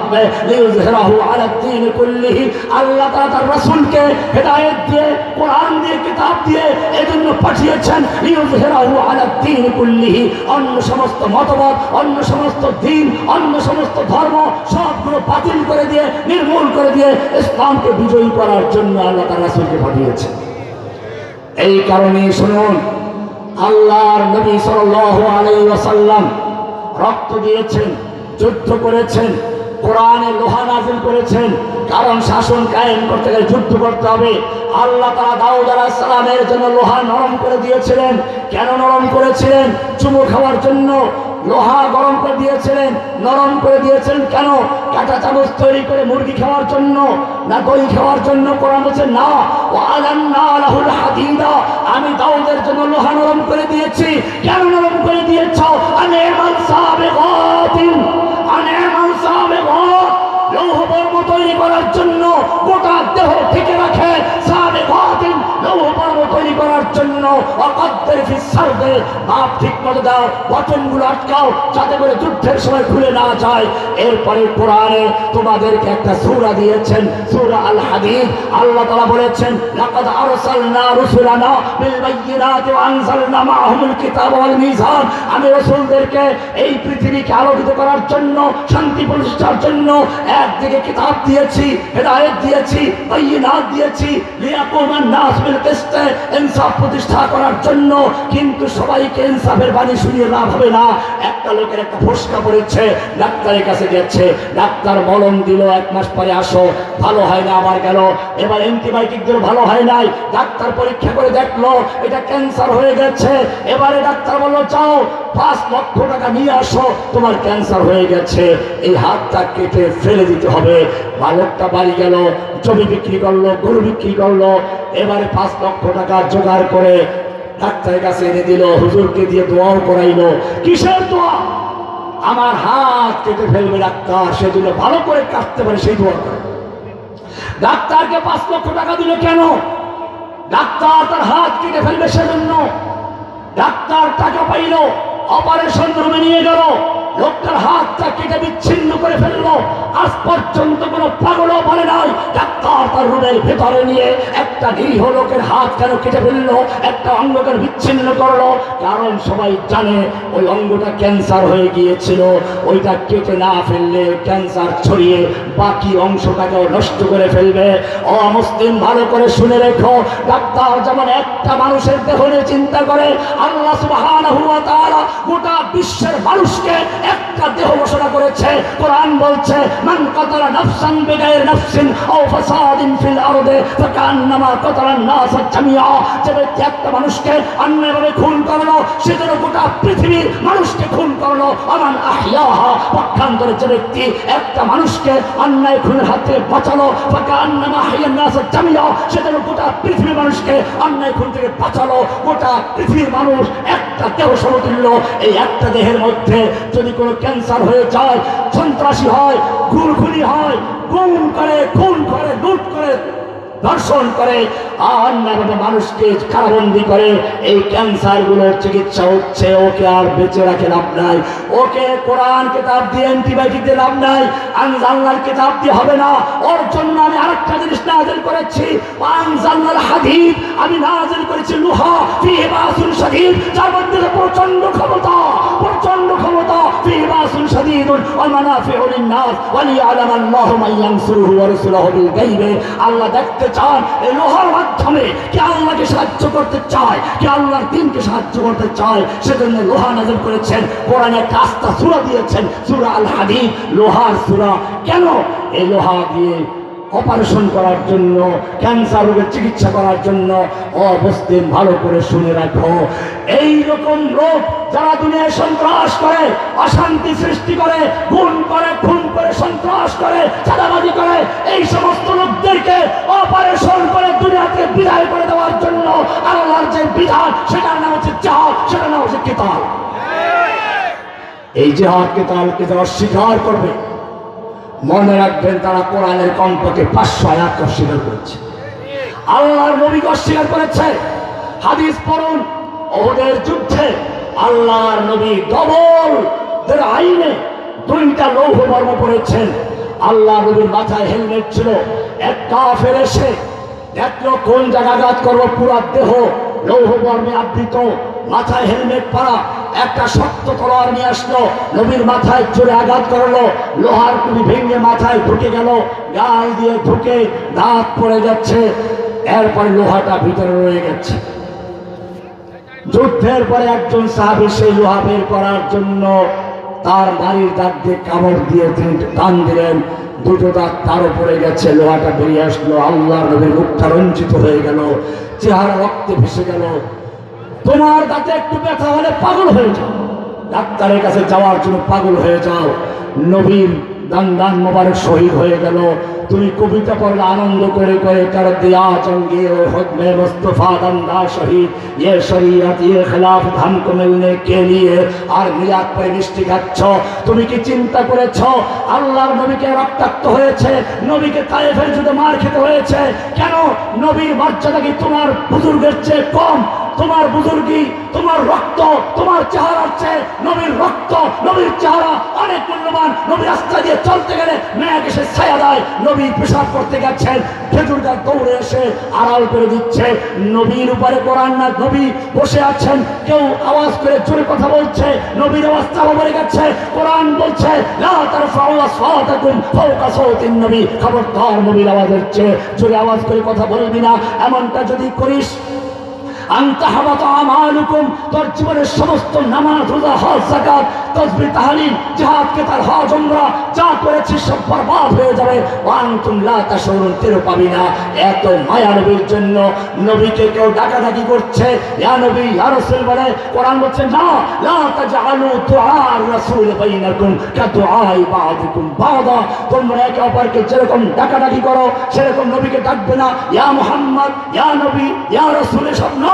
লিইয়ুযহিরাহু আলাদ দীন কুল্লিহি। আল্লাহ তাআলা তার রাসূলকে হেদায়েত দিয়ে, কোরআন দিয়ে, কিতাব দিয়ে এজন্য পাঠিয়েছেন, লিইয়ুযহিরাহু আলাদ দীন কুল্লিহি, অন্য সমস্ত মতবাদ, অন্য সমস্ত দিন, অন্য সমস্ত ধর্ম সবগুলো বাতিল করে দিয়ে, নির্মূল করে দিয়ে ইসলামকে বিজয়ী করার জন্য আল্লাহ তার রাসূলকে পাঠিয়েছেন। এই কারণে শুনুন, আল্লাহর নবী সাল্লাল্লাহু আলাইহি ওয়াসাল্লাম রক্ত দিয়েছেন, যুদ্ধ করেছেন, কোরআনে লোহা নাযিল করেছেন, কারণ শাসন কায়েম করতে গেলে যুদ্ধ করতে হবে। আল্লাহ তাআলা দাউদ আলাইহিস সালামের জন্য লোহা নরম করে দিয়েছিলেন। কেন নরম করেছিলেন? চুমু খাওয়ার জন্য লোহা গরম করে দিয়েছিলেন, নরম করে দিয়েছিলেন কেন? কাঁটা চামচ তৈরি করে মুরগি খাওয়ার জন্য না দই খাওয়ার জন্য? কোরআন বলছে না, ওয়ালান্না লাহুল হাদিদা, আমি দাউদের জন্য লোহা নরম করে দিয়েছি। কেন নরম করে দিয়েছ? আনেমাল সাবিগাতিন, আনেমাল সাবিগাত, লৌহ বর্ম তৈরি করার জন্য গোটা দেহ থেকে রাখে, সাবিগাতিন, লৌহ বর্ম তৈরি করার জন্য, ওয়াকাদ্দির ফিস সারদে, মাপ ঠিক মতো দাও, বচনগুলো আটকাও যাতে করে যুদ্ধের সময় খুলে না যায়। এরপরে কোরআনে তোমাদেরকে একটা সূরা দিয়েছেন, সূরা আল হাদীদ। আল্লাহ তাআলা বলেছেন, লাকাদ আরসালনা রুসুলানা বিল বাইয়িনাতি ওয়া আনজালনা মাআহুমুল কিতাবা ওয়াল মিজান। আমি রাসূলদেরকে এই পৃথিবীকে আলোকিত করার জন্য, শান্তি প্রতিষ্ঠার জন্য একদিকে কিতাব দিয়েছি, হেদায়েত দিয়েছি, বাইয়িনাত দিয়েছি, লিয়াকুমান নাস বিল কিসত, ইনসাফ প্রতিষ্ঠা করার জন্য। কিন্তু সবাইকে ইনসাফের বাণী শুনিয়ে লাভ হবে না। একটা লোকের একটা ফোসকা পড়েছে, ডাক্তারের কাছে গেছে, ডাক্তার মলম দিল, 1 মাস পরে আসো, ভালো হয় না, আবার গেল, এবার অ্যান্টিবায়োটিক দিল, ভালো হয় নাই, ডাক্তার পরীক্ষা করে দেখলো এটা ক্যান্সার হয়ে গেছে। এবারে ডাক্তার বলল যাও 5 লক্ষ টাকা নিয়ে আসো, তোমার ক্যান্সার হয়ে গেছে, এই হাতটা কেটে ফেলে দিতে হবে। বালকটা বাড়ি গেল, জমি বিক্রি করলো, গরু বিক্রি করলো, এবারে 5 লক্ষ টাকা জোগাড় করে ডাক্তারের কাছে এনে দিল, হুজুরকে দিয়ে দোয়াও করাইলো। কিসের দোয়া? আমার হাত কেটে ফেলবে ডাক্তার, সেজন্য ভালো করে কাটতে পারে সেই দোয়া করে। ডাক্তারকে 5 লক্ষ টাকা দিল কেন? ডাক্তার তার হাত কেটে ফেলবে সেজন্য। ডাক্তার টাকা পাইল, অপারেশন রুমে নিয়ে গেল, লোক লোকটার হাতটা কেটে বিচ্ছিন্ন করে ফেললো। আজ পর্যন্ত কোনো পাগলও বলে নাই ডাক্তার তার রুমের ভেতরে নিয়ে একটা নিরীহ লোকের হাত কেন কেটে ফেললো, একটা অঙ্গকে বিচ্ছিন্ন করলো। কারণ সবাই জানে ওই অঙ্গটা ক্যান্সার হয়ে গিয়েছিল, ওইটা কেটে না ফেললে ক্যান্সার ছড়িয়ে বাকি অংশটাকেও নষ্ট করে ফেলবে। ও মুসলিম ভালো করে শুনে রেখো, ডাক্তার যেমন একটা মানুষের দেহ নিয়ে চিন্তা করে, আল্লাহ সুবহানাহু ওয়া তাআলা গোটা বিশ্বের মানুষকে একটা দেহ ঘোষণা করেছে। কোরআন বলছে মান কাতালা নাফসান বিগাইরি নাফসিন আও ফাসাদিন ফিল আরদি ফাকান্নামা কাতালান নাস জামিআ। যে ব্যক্তি একটা মানুষকে অন্যায়ভাবে খুন করলো সে যেন গোটা পৃথিবীর মানুষকে খুন করলো। আমান আহইয়াহা, পক্ষান্তরে যে ব্যক্তি একটা মানুষকে অন্যায় খুনের হাত থেকে বাঁচালো ফাকান্নামা আহইয়ান নাস জামিআ, সে যেন গোটা পৃথিবীর মানুষকে অন্যায় খুন থেকে বাঁচালো। গোটা পৃথিবীর মানুষ একটা দেহ সমতুল্য। এই একটা দেহের মধ্যে যদি কোনো ক্যান্সার হয়ে যায়, সন্ত্রাসী হয়, খুনি হয়, খুন করে লুট করে ধর্ষণ করে অন্যায়ভাবে মানুষকে কারাবন্দি করে, এই ক্যান্সারগুলোর চিকিৎসা হচ্ছে। ওকে আর বেঁচে রাখে লাভ নাই, ওকে কোরআন কিতাব দিয়ে অ্যান্টিবায়োটিক দিয়ে লাভ নাই, আনজালনার কিতাব দিয়ে হবে না। ওর জন্য আমি আরেকটা জিনিস নাযিল করেছি, আনজালনাল হাদীদ, আমি নাযিল করেছি লোহা, ফিহি বাসুন শাদীদ, যার মধ্যে প্রচন্ড ক্ষমতা, প্রচন্ড ক্ষমতা, ফিহি বাসুন শাদীদুন ওয়া মানাফিউ লিন-নাস ওয়া লিয়ালামাল্লাহু মান ইয়ানসুরুহু ওয়া রাসূলুহু বিল গায়বি। আল্লাহ দেখতে চান এই লোহার মাধ্যমে কে আল্লাহকে সাহায্য করতে চায়, কে আল্লাহর দ্বীনকে সাহায্য করতে চায়, সেজন্য লোহা নাযিল করেছেন। কোরআনে একটা আস্থা সূরা দিয়েছেন, সূরা আল হাদীদ, লোহার সূরা। কেন? এই লোহা দিয়ে অপারেশন করার জন্য, ক্যান্সার রোগের চিকিৎসা করার জন্য। ও মুসলিম ভালো করে শুনে রাখো, এই রকম লোক যারা দুনিয়ায় সন্ত্রাস করে, অশান্তি সৃষ্টি করে, খুন করে সন্ত্রাস করে, চাঁদাবাজি করে, এই সমস্ত লোকদেরকে অপারেশন করে দুনিয়াতে বিদায় করে দেওয়ার জন্য আল্লাহর যে বিধান, সেটার নাম হচ্ছে জিহাদ, সেটার নাম হচ্ছে কিতাল। এই জিহাদ কিতালকে যারা অস্বীকার করবে, মনে রাখবেন তারা কোরআনের কমপক্ষে 500 আয়াত অস্বীকার করেছে, আল্লাহর নবীকে অস্বীকার করেছে। হাদিস পড়ুন, ওহদের যুদ্ধে আল্লাহর নবী ডবল আইনে 2টা লৌহ বর্ম পড়েছেন। আল্লাহ নবীর মাথায় হেলমেট ছিল। এক কাফের এসে দেখলো কোন জায়গা আঘাত করবো, পুরা দেহ লৌহ বর্মে আবৃত, মাথায় হেলমেট পরা, একটা শক্ত তলোয়ার নিয়ে আসলো, নবীর মাথায় চড়ে আঘাত করলো, লোহার টুপি ভেঙে মাথায় ঢুকে গেল, গাল দিয়ে ঢুকে দাঁত পড়ে যাচ্ছে, এরপরে লোহাটা ভিতরে রয়ে গেছে। যুদ্ধের পরে একজন সাহাবী সেই লোহা বের করার জন্য তার বাড়ির দাঁত দিয়ে কামড় দিয়ে তিনি টান দিলেন, 2টো দাঁত তার উপরে গেছে, লোহাটা বেরিয়ে আসলো। আল্লাহর নবীর মুখটা রঞ্জিত হয়ে গেল, চেহারা রক্তে ভেসে গেল। তোমার দাঁতে একটু ব্যথা হলে পাগল হয়ে যাও, ডাক্তারের কাছে যাওয়ার জন্য পাগল হয়ে যাও। নবীর দান মোবারক শহীদ হয়ে গেল। তুমি কবিতা পড়লে আনন্দ করে করে कर दिया जंगे उहद में मुस्तफा दंदा शहीद ये शरीयत ये खिलाफ हमको मिलने के लिए। আর মিলাদ পরে মিষ্টি খাচ্ছ, তুমি কি চিন্তা করেছ আল্লাহর নবীকে রক্তাক্ত হয়েছে, নবীকে তায়েফের যুদ্ধে মার খেতে হয়েছে কেন? নবীর মর্যাদা কি তোমার বুজুর্গের চেয়ে কম? তোমার বুজুর্গি, তোমার রক্ত, তোমার চেহারার চেয়ে নবীর রক্ত, নবীর চেহারা অনেক মূল্যবান। নবী রাস্তা দিয়ে চলতে গেলে মেয়েকে সে ছায়া দেয়। নবী পেশাব করতে গেছেন, খেজুর গাছ দৌড়ে এসে আড়াল করে দিচ্ছে। নবীর উপরে কোরআন না, নবী বসে আছেন, কেউ আওয়াজ করে জোরে কথা বলছে, নবীর আওয়াজ চাপা পড়ে গেছে। কোরআন বলছে লা তারফাউ আসওয়াতাকুম ফাওকা সাওতিন নবী, খবরদার নবীর আওয়াজের চেয়ে জোরে আওয়াজ করে কথা বলবি না। এমনটা যদি করিস আনতা হাবাতা আমালুকুম, তোর জীবনের সমস্ত নামাজ, রোজা, হজ, যাকাত, তাসবিহ, তাহলিল, জিহাদ, কিতাল, হজ, উমরা যা করেছিস সব বরবাদ হয়ে যাবে। ওয়া আনতুম লা তাশউরুন, টের পাবি না। এত মায়া নবীর জন্য নবীকে কেউ ডাকাডাকি করছে, ইয়া নবী ইয়া রাসূল বলে। কোরআন বলছে না, লা তাজআলু দুআ রাসূল বাইনাকুম কাদুআই বাযিকুম বাযা, তোমরা একে অপরকে যেরকম ডাকাডাকি করো সেরকম নবীকে ডাকবে না। ইয়া মুহাম্মদ, ইয়া নবী, ইয়া রাসূল সব নয়।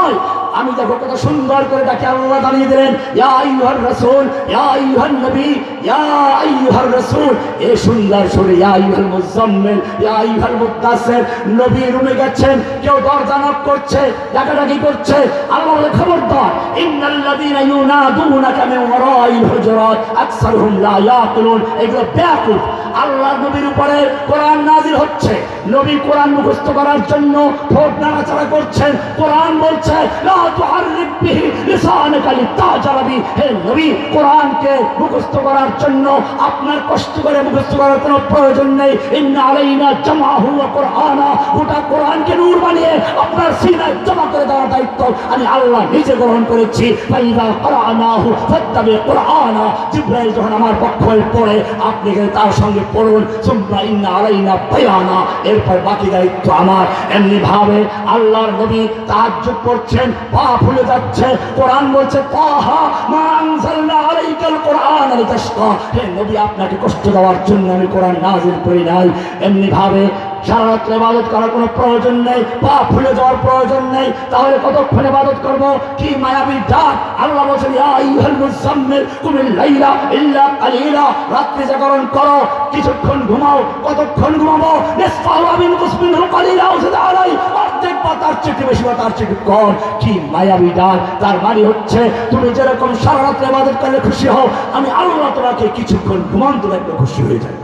আমি দেখো কত সুন্দর করে ডাকে আল্লাহ দাঁড়িয়ে দিলেন, ইয়া আইয়ুহার রাসূল, ইয়া আইয়ুহান নবী, ইয়া আইয়ুহার রাসূল। এই সুন্দর সুরে ইয়া আইয়ুহাল মুজাম্মিল, ইয়া আইয়ুহাল মুদ্দাসসির। নবী রুমে গেছেন, কেউ দরজা নক করছে, ডাকাডাকি করছে। আল্লাহ বলে খবরদার, ইন্নাল্লাযীনা ইউনাদুনাকা মিন ওয়ারাইল হুজুরাত আকসারুহুম লা ইয়াকিলুন। এগুলো বেয়াকুফ। আল্লাহ নবীর উপরে কোরআন নাযিল হচ্ছে, নবী কোরআন মুখস্থ করার জন্য ঠোঁট নাড়াচাড়া করছেন। কোরআন বলছে লা তুহাররিক বিহি লিসানাকা লিতাজারা বিহি। হে নবী, কোরআনকে মুখস্থ করার জন্য আপনার কষ্ট করে মুখস্থ করার কোনো প্রয়োজন নেই। ইন্না আলাইনা জামাহু ওয়া কুরআনা। গোটা কোরআনকে নূর বানিয়ে আপনার সিনায় জমা করে দেওয়ার দায়িত্ব আমি আল্লাহ নিজে গ্রহণ করেছি। ফাইযা ক্রানাহু ফাত্তাবি কুরআনা। জিবরাইল যখন আমার পক্ষ হয়ে পড়ে, আপনি তার সঙ্গে পড়ুন। সুম্মা ইন্না আলাইনা বায়ানা। এরপর বাকি দায়িত্ব আমার। এমনি ভাবে আল্লাহর নবী তাহাজ্জুদ পড়ছেন, পা ফুলে যাচ্ছে। কোরআন বলছে তাহা মা আনজালনা আলাইকাল কুরআন লিতাশকা। হে নবী, আপনাকে কষ্ট দেওয়ার জন্য আমি কোরআন নাযিল করি নাই। এমনি ভাবে সারা রাত্রে ইবাদত করার কোনো প্রয়োজন নেই, পা ফুলে যাওয়ার প্রয়োজন নেই। তাহলে কতক্ষণ ইবাদত করব? কি মায়াবী ডাক! আল্লাহ বলেন ইয়া আইয়ুহাল মুজাম্মিল কুমিল লাইলা ইল্লা কালিলা। রাত্রি জাগরণ করো, কিছুক্ষণ ঘুমাও। কতক্ষণ ঘুমাবো? নিসফাহু আও ইনকুস মিনহু কালিলা আও জিদ আলাই। অর্ধেক বা তার চেয়ে বেশি বা তার চেয়ে কম। কি মায়াবী ডাক! তার মানে হচ্ছে তুমি যেরকম সারা রাত্রে ইবাদত করলে খুশি হও, আমি আল্লাহ তোমাকে কিছুক্ষণ ঘুমান্ত দেখলে খুশি হয়ে যাই।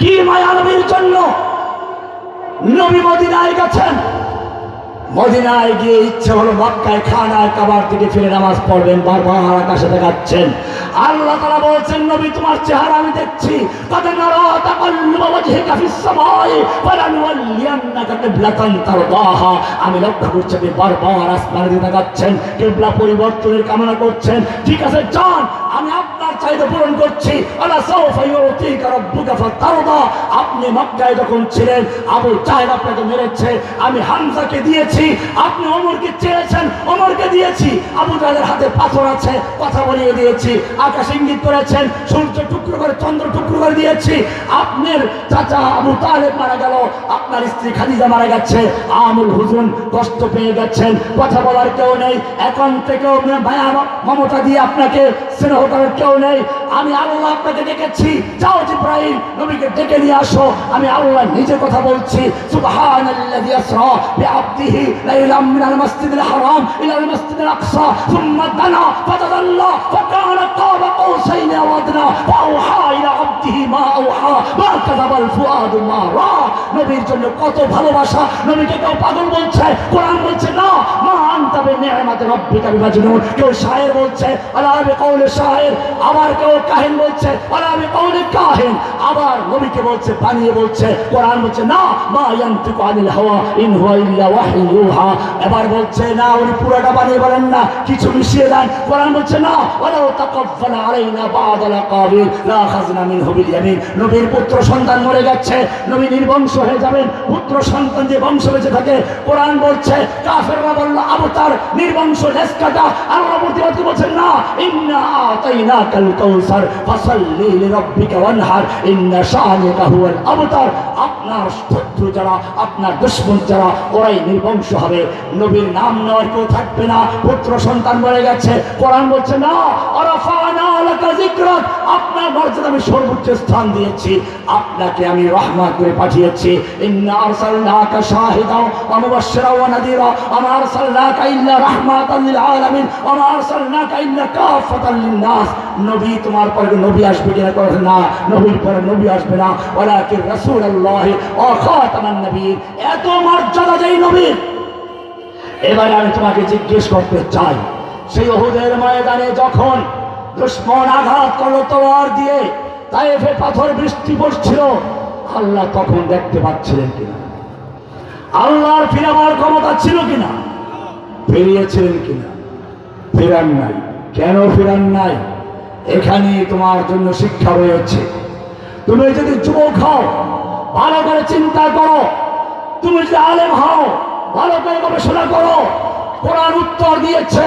কি মায়া নবীর জন্য! নবী মদিনায় গেছেন, মদিনায় গিয়ে ইচ্ছে হলো মক্কায় খানায় কাবার থেকে ফিরে নামাজ পড়বেন, বারবার আকাশে দেখাচ্ছেন। আল্লাহ তাআলা বলছেন, নবী তোমার চেহারা আমি দেখছি, কদ নারা তাকাল্লুবা ওয়াজহিকা ফিস সামাই ফালানুওয়াল্লিয়ান্নাকা কিবলাতান তারদাহা। আমি লক্ষ্য করছি আপনি বারবার আসমানে দিকে তাকাচ্ছেন, কিবলা পরিবর্তনের কামনা করছেন। ঠিক আছে, যান, আমি আপনার চাহিদা পূরণ করছি। আলা সাওফা ইউতিকা রাব্বুকা ফাতারদা। আপনি মক্কায় যখন ছিলেন, আবু জাহেল আপনাকে মেরেছে, আমি হামজাকে দিয়েছি। আপনি ওমরকে চেয়েছেন, ওমরকে দিয়েছি। আবু জাহেলের হাতে পাথর আছে, কথা বলিয়ে দিয়েছি। আকাশ ইঙ্গিত করেছেন, সূর্য টুকরো করে চন্দ্র টুকরো করে দিয়েছি। আপনার চাচা আবু তালেব মারা গেল, আপনার স্ত্রী খাদিজা মারা গেছে। আমুল হুজুন কষ্ট পেয়ে গেছেন, কথা বলার কেউ নেই। এখন থেকেও মায়া মমতা দিয়ে আপনাকে স্নেহ করার কেউ নেই। আমি আল্লাহ আপনাকে ডেকেছি, যাও জিবরাইল নবীকে ডেকে নিয়ে আসো। আমি আল্লাহ নিজে কথা বলছি। সুবহানাল্লাযী আসরা বিআবদিহি লাইলাম মিনাল মাসজিদিল হারাম ইলাল মাসজিদিল আকসা সুম্মা দানা ফাতাদাল্লা ফাকানা কাবা কাউসাইনি আও আদনা ফাআওহা ইলা আবদিহি মা আওহা মা কাযাবাল ফুআদু মা রা। নবীর জন্য কত ভালোবাসা! নবীকে কেউ পাগল বলছে, কোরআন বলছে না, মা আনতা বিনিআমাতি রাব্বিকা বিমাজনুন। কেউ শায়ের বলছে, আলা বিকাউলি শায়ের। আবার কেউ কাহিন বলছে, আলা বিকাউলি কাহিন। আবার নবীকে বলছে বানিয়ে বলছে। কোরআন বলছে না, মা ইয়ানতিকু আনিল হাওয়া ইন হুয়া ইল্লা ওয়াহয়ুন ইউহা। এবার বলছে না, উনি পুরোটা বানিয়ে বলেন না, কিছু মিশিয়ে দেন। কোরআন বলছে না, ওয়ালাউ তাকাফফালা আলাইনা বা'দাল আকাবির লা আখাযনা মিনহু বিল ইয়ামিন। নবীর পুত্র সন্তান মরে যাচ্ছে, নবী নির্বংশ হয়ে যাবেন, পুত্র সন্তান যে বংশ বেঁচে থাকে। কোরআন বলছে কাফেররা বলল আবু তার নির্বংশ লেজ কাটা। আল্লাহ প্রতিবাদ বলছেন না, ইন্না আতাইনাকাল কাউসার ফাসাল্লি লিরাব্বিকা ওয়ানহার ইন্না শানিকা হুয়াল আবতার। আপনার শত্রু যারা, আপনার দুশমন যারা, ওরাই নির্বংশ হবে। নবীর নাম নেওয়ার কেউ থাকবে না, পুত্র সন্তান মরে গেছে। কোরআন বলছে না, আরাফানা লাকা যিকরাক। আপনার মর্যাদা আমি সর্বোচ্চ স্থান দিয়েছি, আপনাকে আমি রহমত করে পাঠিয়েছি। ইন্না আরসালনাকা শাহিদাও ওয়া মুবাশশিরাও ওয়া নাযীরা ওয়া মা আরসালনাকা ইল্লা রাহমাতাল লিল আলামিন ওয়া মা আরসালনাকা ইল্লা কাফাতাল লিন-নাস। নবী তোমার পরে নবী আসবে কিনা? করে না, নবীর পরে নবী আসবে না। ওয়ালাকিন রাসূলুল্লাহ ওয়া খাতামান নবিয়্যিন। এত মর্যাদা যেই নবীর। এবারে আমি তোমাকে জিজ্ঞেস করতে চাই, সেই উহুদের ময়দানে যখন দুশমন আঘাত করলো তলোয়ার দিয়ে, তায়েফে পাথর বৃষ্টি পড়ছিল, আল্লাহ তখন দেখতে পাচ্ছিলেন কিনা? আল্লাহর ফিরাবার ক্ষমতা ছিল কিনা? ফিরিয়েছিলেন কিনা? ফিরান নাই। কেন ফিরান নাই? এখানে তোমার জন্য শিক্ষা রয়েছে। তুমি যদি যুবক হও, ভালো করে চিন্তা করো। তুমি যদি আলেম হও, ভালো করে গবেষণা করো। কোরআন উত্তর দিয়েছে,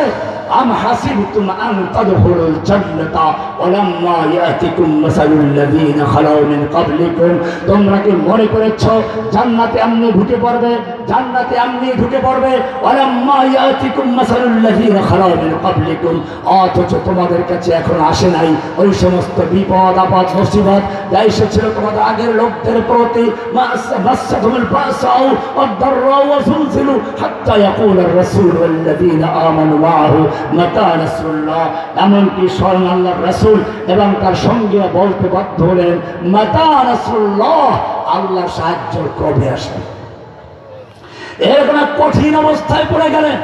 আম হাসিবতুম আন তাদখুলুল জান্নাতা ওয়ালাম্মা ইয়াতিকুম মাসালুল লাযীনা খালাউ মিন ক্বাবলিকুম, তোমরা কি মনে করেছো জান্নাতে এমনি ঢুকে পড়বে, জান্নাতে এমনি ঢুকে পড়বে? ওয়ালাম্মা ইয়াতিকুম মাসালুল লাযীনা খালাউ মিন ক্বাবলিকুম, অথচ তোমাদের কাছে এখন আসে নাই ওই সমস্ত বিপদ আপদ মুসিবত যা এসেছিল তোমাদের আগের লোকদের প্রতি। মাসাতুমুল বাসাউ ওয়াদ-দাররাউ ওয়া যুলজিলু হাত্তা ইয়াকুলার রাসূল ওয়াল্লাযীনা আমানু মাআহু মাতা নাসরুল্লাহ, এমনকি স্বয়ং আল্লাহর রাসূল এবং তার সঙ্গে বলতে বাধ্য হলেন মাতা নাসরুল্লাহ, আল্লাহর সাহায্য কবে আসবে? এরকম এক কঠিন অবস্থায় পড়ে গেলেন।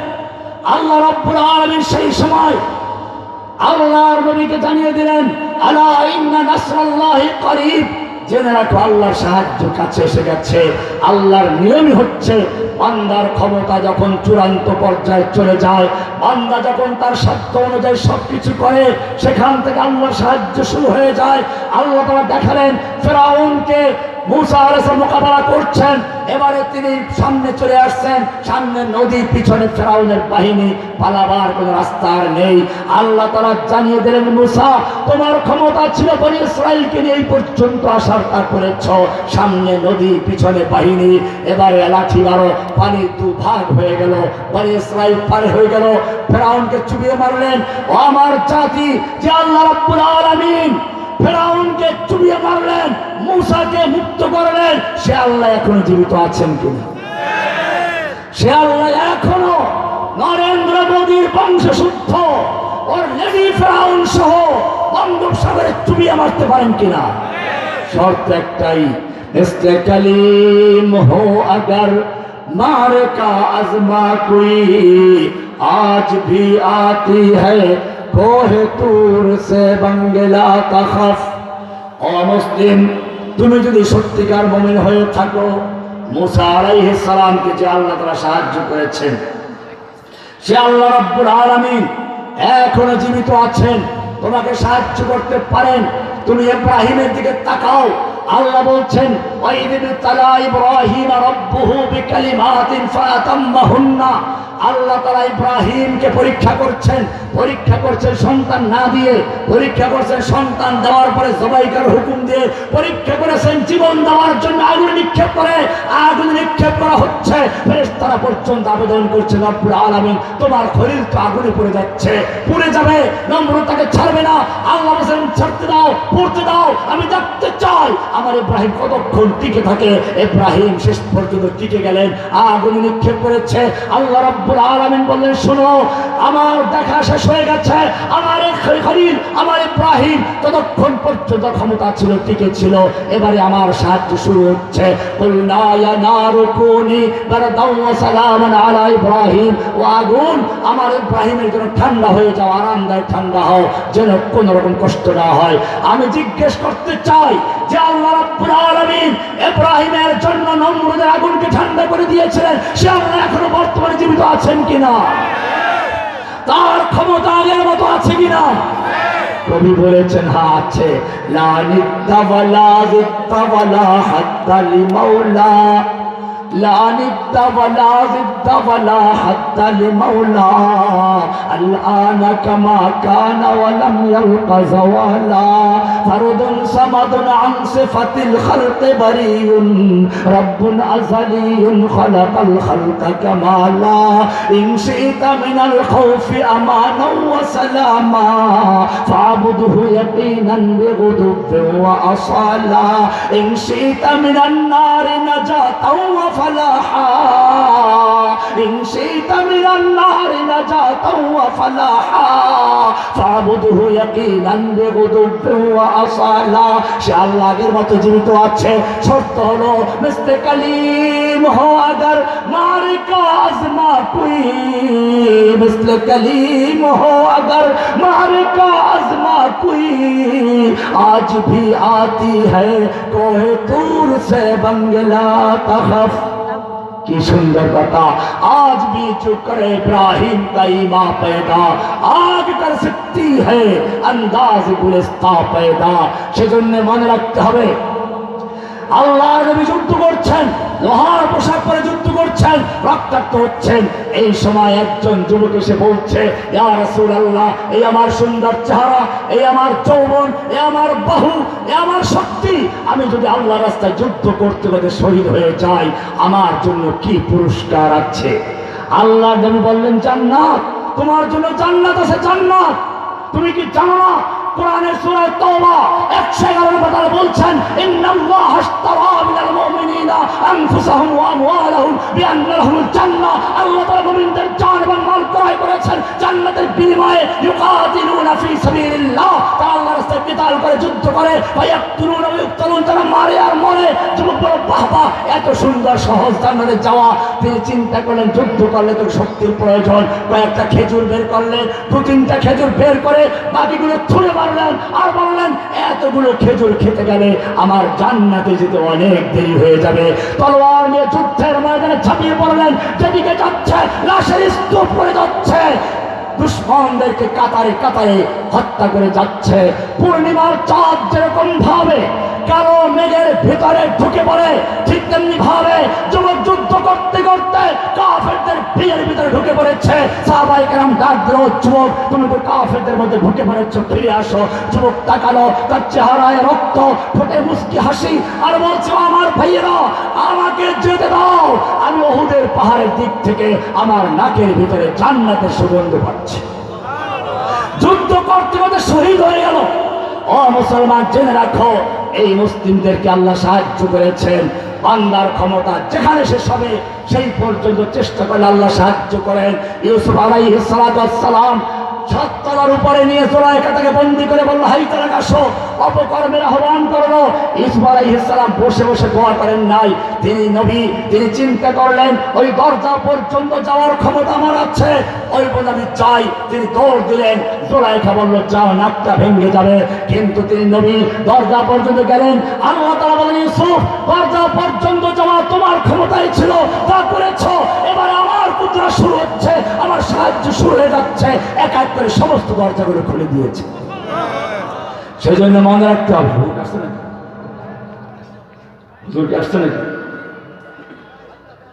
আল্লাহ রাব্বুল আলামিন সেই সময় আল্লাহর নবীকে জানিয়ে দিলেন আলা ইন্না নাসরাল্লাহি করিব, জেনে রাখো আল্লাহর সাহায্য কাছে এসে গেছে। আল্লাহর নিয়মই হচ্ছে বান্দার ক্ষমতা যখন চূড়ান্ত পর্যায়ে চলে যায়, বান্দা যখন তার সাধ্য অনুযায়ী সবকিছু করে, সেখান থেকে আল্লাহর সাহায্য শুরু হয়ে যায়। আল্লাহ তাআলা দেখালেন ফেরাউনকে মুসা আলাইহিস সালাম মোকাবেলা করছেন, এবারে তিনি সামনে চলে আসছেন, সামনে নদী, পিছনে ফেরাউনের বাহিনী, পালাবার কোনো রাস্তা আর নেই। আল্লাহ তাআলা জানিয়ে দিলেন মুসা, তোমার ক্ষমতা ছিল বনি ইসরাইলকে নিয়ে এই পর্যন্ত আসার, তা করেছ, সামনে নদী পিছনে বাহিনী, এবারে লাঠি মারো, পানি দুভাগ হয়ে গেল, বনি ইসরাইল পার হয়ে গেল। ফেরাউনকে চুবিয়ে মারলেন। ও আমার জাতি, যে আল্লাহ রাব্বুল আলামিন ফেরাউনকে চুবিয়ে মারলেন, মুসাকে মুক্ত করলেন, সে আল্লাহ এখনো জীবিত আছেন কিনা? সে আল্লাহ এখনো নরেন্দ্র মোদীর বংশশুদ্ধ ওর লেডি ফেরাউন সহ বঙ্গোপসাগরে চুবিয়ে মারতে পারেন কিনা? শর্ত একটাই, ইসকে কলিম হো अगर मारे का आजमा कोई आज भी आती है कोहे तूर से बंगला तखफ। ও মুসলিম, তুমি যদি সত্যিকার মুমিন হয়ে থাকো, মুসা আলাইহিস সালামকে যে আল্লাহ তাআলা সাহায্য করেছেন, সে আল্লাহ রাব্বুল আলামিন এখনো জীবিত আছেন, তোমাকে সাহায্য করতে পারেন। তুমি ইব্রাহিমের দিকে তাকাও। আল্লাহ বলছেন ওয়াইদ বিতালা ইব্রাহিম রাব্বুহু বিকালিমাতিন ফাতাম্মাহুন্না, আল্লাহ তাআলা ইব্রাহিমকে পরীক্ষা করছেন সন্তান না দিয়ে, পরীক্ষা করছেন সন্তান দেওয়ার পরে জবাই করার হুকুম দিয়ে, পরীক্ষা করেছেন জীবন দেওয়ার জন্য আগুন নিক্ষেপ করে, আগুন নিক্ষেপ করা হচ্ছে, ফেরেশতারা পর্যন্ত আবেদন করছে রব্বুল আলামিন তোমার খলিল তো আগুনে পড়ে যাচ্ছে, পুড়ে যাবে, নমরুদ তাকে ছাড়বে না। আল্লাহ বলেন ছাড়তে দাও, পড়তে দাও, আমি দেখতে চাই আমার ইব্রাহিম কতক্ষণ টিকে থাকে। ইব্রাহিম শেষ পর্যন্ত টিকে গেলেন, আগুন নিক্ষেপ করেছে। আল্লাহ রাব্বুল আলামিন বললেন শোনো, আমার দেখা শেষ হয়ে গেছে, আমার খলিল আমার ইব্রাহিম ততক্ষণ পর্যন্ত ক্ষমতা ছিল, টিকে ছিল, এবারে আমার সাহায্য শুরু হচ্ছে। কুলনা ইয়া নারু কুনি বারদাও ওয়া সালামান আলা ইব্রাহিম, ও আগুন আমার ইব্রাহিমের জন্য ঠান্ডা হয়ে যাও, আরামদায়ক ঠান্ডা হও, যেন কোনো রকম কষ্ট না হয়। আমি জিজ্ঞেস করতে চাই যে আল্লাহ রাব্বুল আলামিন ইব্রাহিমের জন্য নমরুদের আগুনকে ঠান্ডা করে দিয়েছিলেন, সে আল্লাহ এখনো বর্তমানে জীবিত আছেন কিনা? তার ক্ষমতা আগের মতো আছে কিনা? কবি বলেছেন হ্যাঁ আছে। লা নিদ্দা ওয়ালা জিদ্দা ওয়ালা হাত্তা লিমাওলা, لا ند ولا ضد ولا حتى لمولى الآن كما كان ولم يلق زوالا فرد صمد عن صفة الخلق بريء رب أزلي خلق الخلق كمالا إن شئت من الخوف أمانا وسلاما فاعبده يقينا بغضب وأصالا إن شئت من النار نجاة فلاحا إن شئت من النار نجاة وفلاحا فاعبده يقينا بغضب وأصالا। সে আল্লাহ আগের মতো জীবিত আছে, শর্ত হলো মিসলে কলিম হো अगर मारे का आजमा कोई, मिसले कलीम हो अगर मारे का आजमा कोई आज भी आती है कोहे तूर से बंगला तखफ। की सुंदर बता, आज भी जो करे इब्राहिम का ईमान पैदा, आग कर सकती है अंदाज गुलिस्ता पैदा। সেজন্য মনে রাখতে হবে আল্লাহর নবী যুদ্ধ করছেন, লোহার পোশাক পরে যুদ্ধ করছেন, রক্তাক্ত হচ্ছেন। এই সময় একজন যুবক এসে বলছে, ইয়া রাসূলুল্লাহ, এই আমার সুন্দর চেহারা, এই আমার যৌবন, এই আমার বাহু, এই আমার শক্তি, আমি যদি আল্লাহর রাস্তায় যুদ্ধ করতে করতে শহীদ হয়ে যাই, আমার জন্য কি পুরস্কার আছে? আল্লাহর নবী বললেন, জান্নাত। তোমার জন্য জান্নাত আছে, জান্নাত। তুমি কি জানো না কোরআনের সূরা তাওবা 111 নম্বর বলছেন, ইন্নাল্লাহা আশতারা মিনাল মুমিনিনা আনফুসাহুম ওয়া আমওয়ালাহুম বিআন্না লাহুমুল জান্নাহ। আল্লাহ তাআলা মুমিনদের জান এবং মাল ক্রয় করেছেন জান্নাতের বিনিময়ে। ইউকাতিলুনা ফি সাবিলিল্লাহ, তারা আল্লাহর রাস্তায় কিতাল করে, যুদ্ধ করে। ওয়ায়াকতুলুনা ওয়া ইউকতালুন, তারা মারে আর মরে। যুবক বলে, বাবা, এত সুন্দর সহজ জান্নাতে যাওয়া। তিনি চিন্তা করলেন, যুদ্ধ করলে তো শক্তির প্রয়োজন। কয়েকটা খেজুর বের করলেন, 2-3টা খেজুর বের করে বাকিগুলো ছুঁড়ে মারলেন আর বললেন, এতগুলো খেজুর খেতে গেলে আমার জান্নাতে যেতে অনেক দেরি হয়ে যাবে। তলোয়ার নিয়ে যুদ্ধের ময়দানে ঝাঁপিয়ে পড়লেন। যেদিকে যাচ্ছে লাশের স্তূপ করে যাচ্ছে, দুশ্মনদেরকে কাতারে কাতারে হত্যা করে যাচ্ছে। পূর্ণিমার চাঁদ যেরকম ভাবে কালো মেঘের ভিতরে ঢুকে পড়ে, ঠিক তেমনি ভাবে যুবক যুদ্ধ করতে করতে কাফেরদের ভিড়ের ভিতরে ঢুকে পড়েছে। সাহাবায়ে কেরাম ডাক দিল, যুবক, তুমি তো কাফেরদের মধ্যে ঢুকে পড়েছো, ফিরে আসো। যুবক তাকালো, তার চেহারায় রক্ত, ঠোঁটে মুস্কি হাসি, আর বলছে, আমার ভাইয়েরা, আমাকে যেতে দাও। আমি উহুদের পাহাড়ের দিক থেকে আমার নাকের ভিতরে জান্নাতের সুগন্ধ পাচ্ছি। যুদ্ধ করতে করতে শহীদ হয়ে গেল। ও মুসলমান, জেনে রাখো, এই মুসলিমদেরকে আল্লাহ সাহায্য করেছেন। বান্দার ক্ষমতা যেখানে শেষ হবে সেই পর্যন্ত চেষ্টা করলে আল্লাহ সাহায্য করেন। ইউসুফ আলাইহিস সালাতু ওয়াস সালাম ছাদতলার উপরে নিয়ে জুলাইখা তাকে বন্দী করে বলল, হাই তারা আসো, অপকর্মের আহ্বান করলো। ইউসুফ আলাইহিস সালাম বসে বসে দোয়া করেন নাই। তিনি নবী, তিনি চিন্তা করলেন, ওই দরজা পর্যন্ত যাওয়ার ক্ষমতা আমার আছে, ওই বলে আমি চাই। তিনি দৌড় দিলেন। জুলাইখা বলল, যাও, নাকটা ভেঙে যাবে। কিন্তু তিনি নবী, দরজা পর্যন্ত গেলেন। আল্লাহ তাআলা বলেন, ইউসুফ, দরজা পর্যন্ত যাওয়া তোমার ক্ষমতাই ছিল, তা করেছো। এবারে আমার কুদরত শুরু হচ্ছে, আমার সাহায্য শুরু হয়ে যাচ্ছে। এক এক করে সমস্ত দরজাগুলো খুলে দিয়েছে। সেই জন্য মনে রাখতে হবে,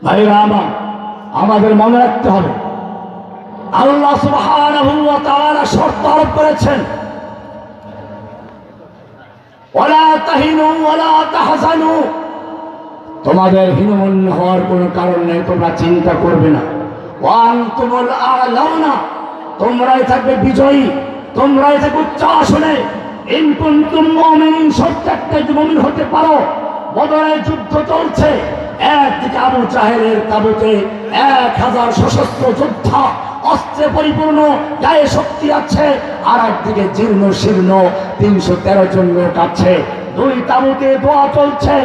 ভাইরা আমার, আমাদের মনে রাখতে হবে, আল্লাহ সুবহানাহু ওয়া তাআলা শর্ত আরোপ করেছেন, ওয়ালা তাহিনু ওয়ালা তাহজানু, তোমাদের হীনমন্য হওয়ার কোনো কারণ নেই, তোমরা চিন্তা করবে না। ওয়া আনতুমুল আ'লাউনা, তোমরাই থাকবে বিজয়ী, তোমরাই থাকবে উচ্চ আসনে। ইন কুনতুম মুমিনিন, সত্যি মুমিন হতে পারো। বদরের যুদ্ধ চলছে, একদিকে আবু জাহেলের তাঁবুতে 1000 সশস্ত্র যোদ্ধা, অস্ত্রে পরিপূর্ণ, গায়ে শক্তি আছে। আর একদিকে জীর্ণ শীর্ণ 313 জন লোক আছে। দুই তাঁবুতে দোয়া চলছে।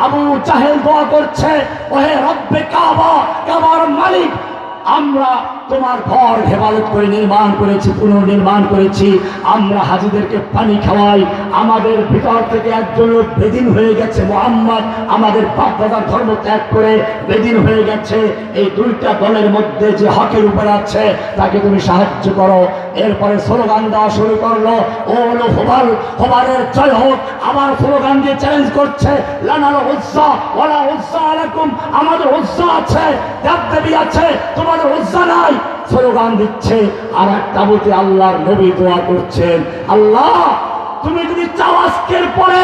আবু জাহেল দোয়া করছে, ওহে রব্বে কাবা, কাবার মালিক, আমরা তোমার ঘর হেফাজত করে নির্মাণ করেছি, পুনর্নির্মাণ করেছি। আমরা হাজীদেরকে পানি খাওয়াই। আমাদের ভিতর থেকে একজন বেদিন হয়ে গেছে, মুহাম্মদ আমাদের বাপ দাদার ধর্ম ত্যাগ করে বেদিন হয়ে গেছে। এই দুইটা দলের মধ্যে যে হকের উপর আছে তাকে তুমি সাহায্য করো। এরপরে স্লোগান দেওয়া শুরু করলো, ওলো হুবাল, হুবালের জয় হোক। আবার স্লোগান দিয়ে চ্যালেঞ্জ করছে, লানাল উজ্জা ওয়ালা উজ্জা আলাইকুম, আমাদের উজ্জা আছে, দেবদেবী আছে, তোমাদের উজ্জা নাই। স্লোগান দিচ্ছে। আর এক তাঁবুতে আল্লাহর নবী দোয়া করছেন, আল্লাহ, তুমি যদি চাও আজকের পরে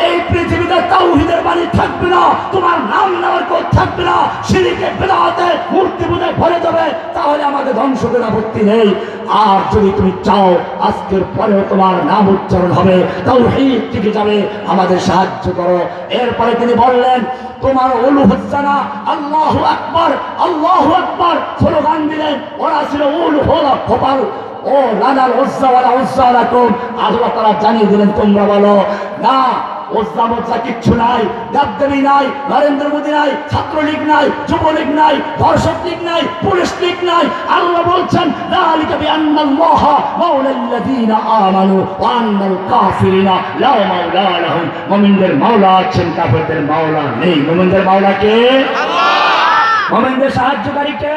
এই পৃথিবীতে তাওহীদের বাণী থাকবে না, তোমার নাম নেওয়ার কেউ থাকবে না, শিরকে বিদআতে মূর্তি পূজায় ভরে যাবে, তাহলে আমাকে ধ্বংস করে আপত্তি নেই। আর যদি তুমি চাও আজকের পরেও তোমার নাম উচ্চারণ হবে, তাওহীদ টিকে যাবে, আমাদের সাহায্য করো। এরপরে তিনি বললেন, তোমার উলু হচ্ছে না, আল্লাহু আকবার, আল্লাহু আকবার স্লোগান দিলেন। ওরা ছিল উলু হলো হোপাল, ও লানাল উজ্জা ওয়ালা উজ্জা লাকুম। আল্লাহ তাআলা জানিয়ে দিলেন, তোমরা বলো না, উজ্জা মুজ্জা কিচ্ছু নাই, দেবদেবী নাই, নরেন্দ্র মোদী নাই, ছাত্রলীগ নাই, যুবলীগ নাই, ধর্ষক লীগ নাই, পুলিশ লীগ নাই। আল্লাহ বলছেন, যালিকা বিআন্নাল্লাহা মাওলাল্লাযীনা আমানু ওয়া আন্নাল কাফিরিনা লা মাওলা লাহুম। মুমিনদের মাওলা আছেন, কাফিরদের মাওলা নেই। মুমিনদের মাওলা কে? আল্লাহ। মুমিনদের সাহায্যকারী কে?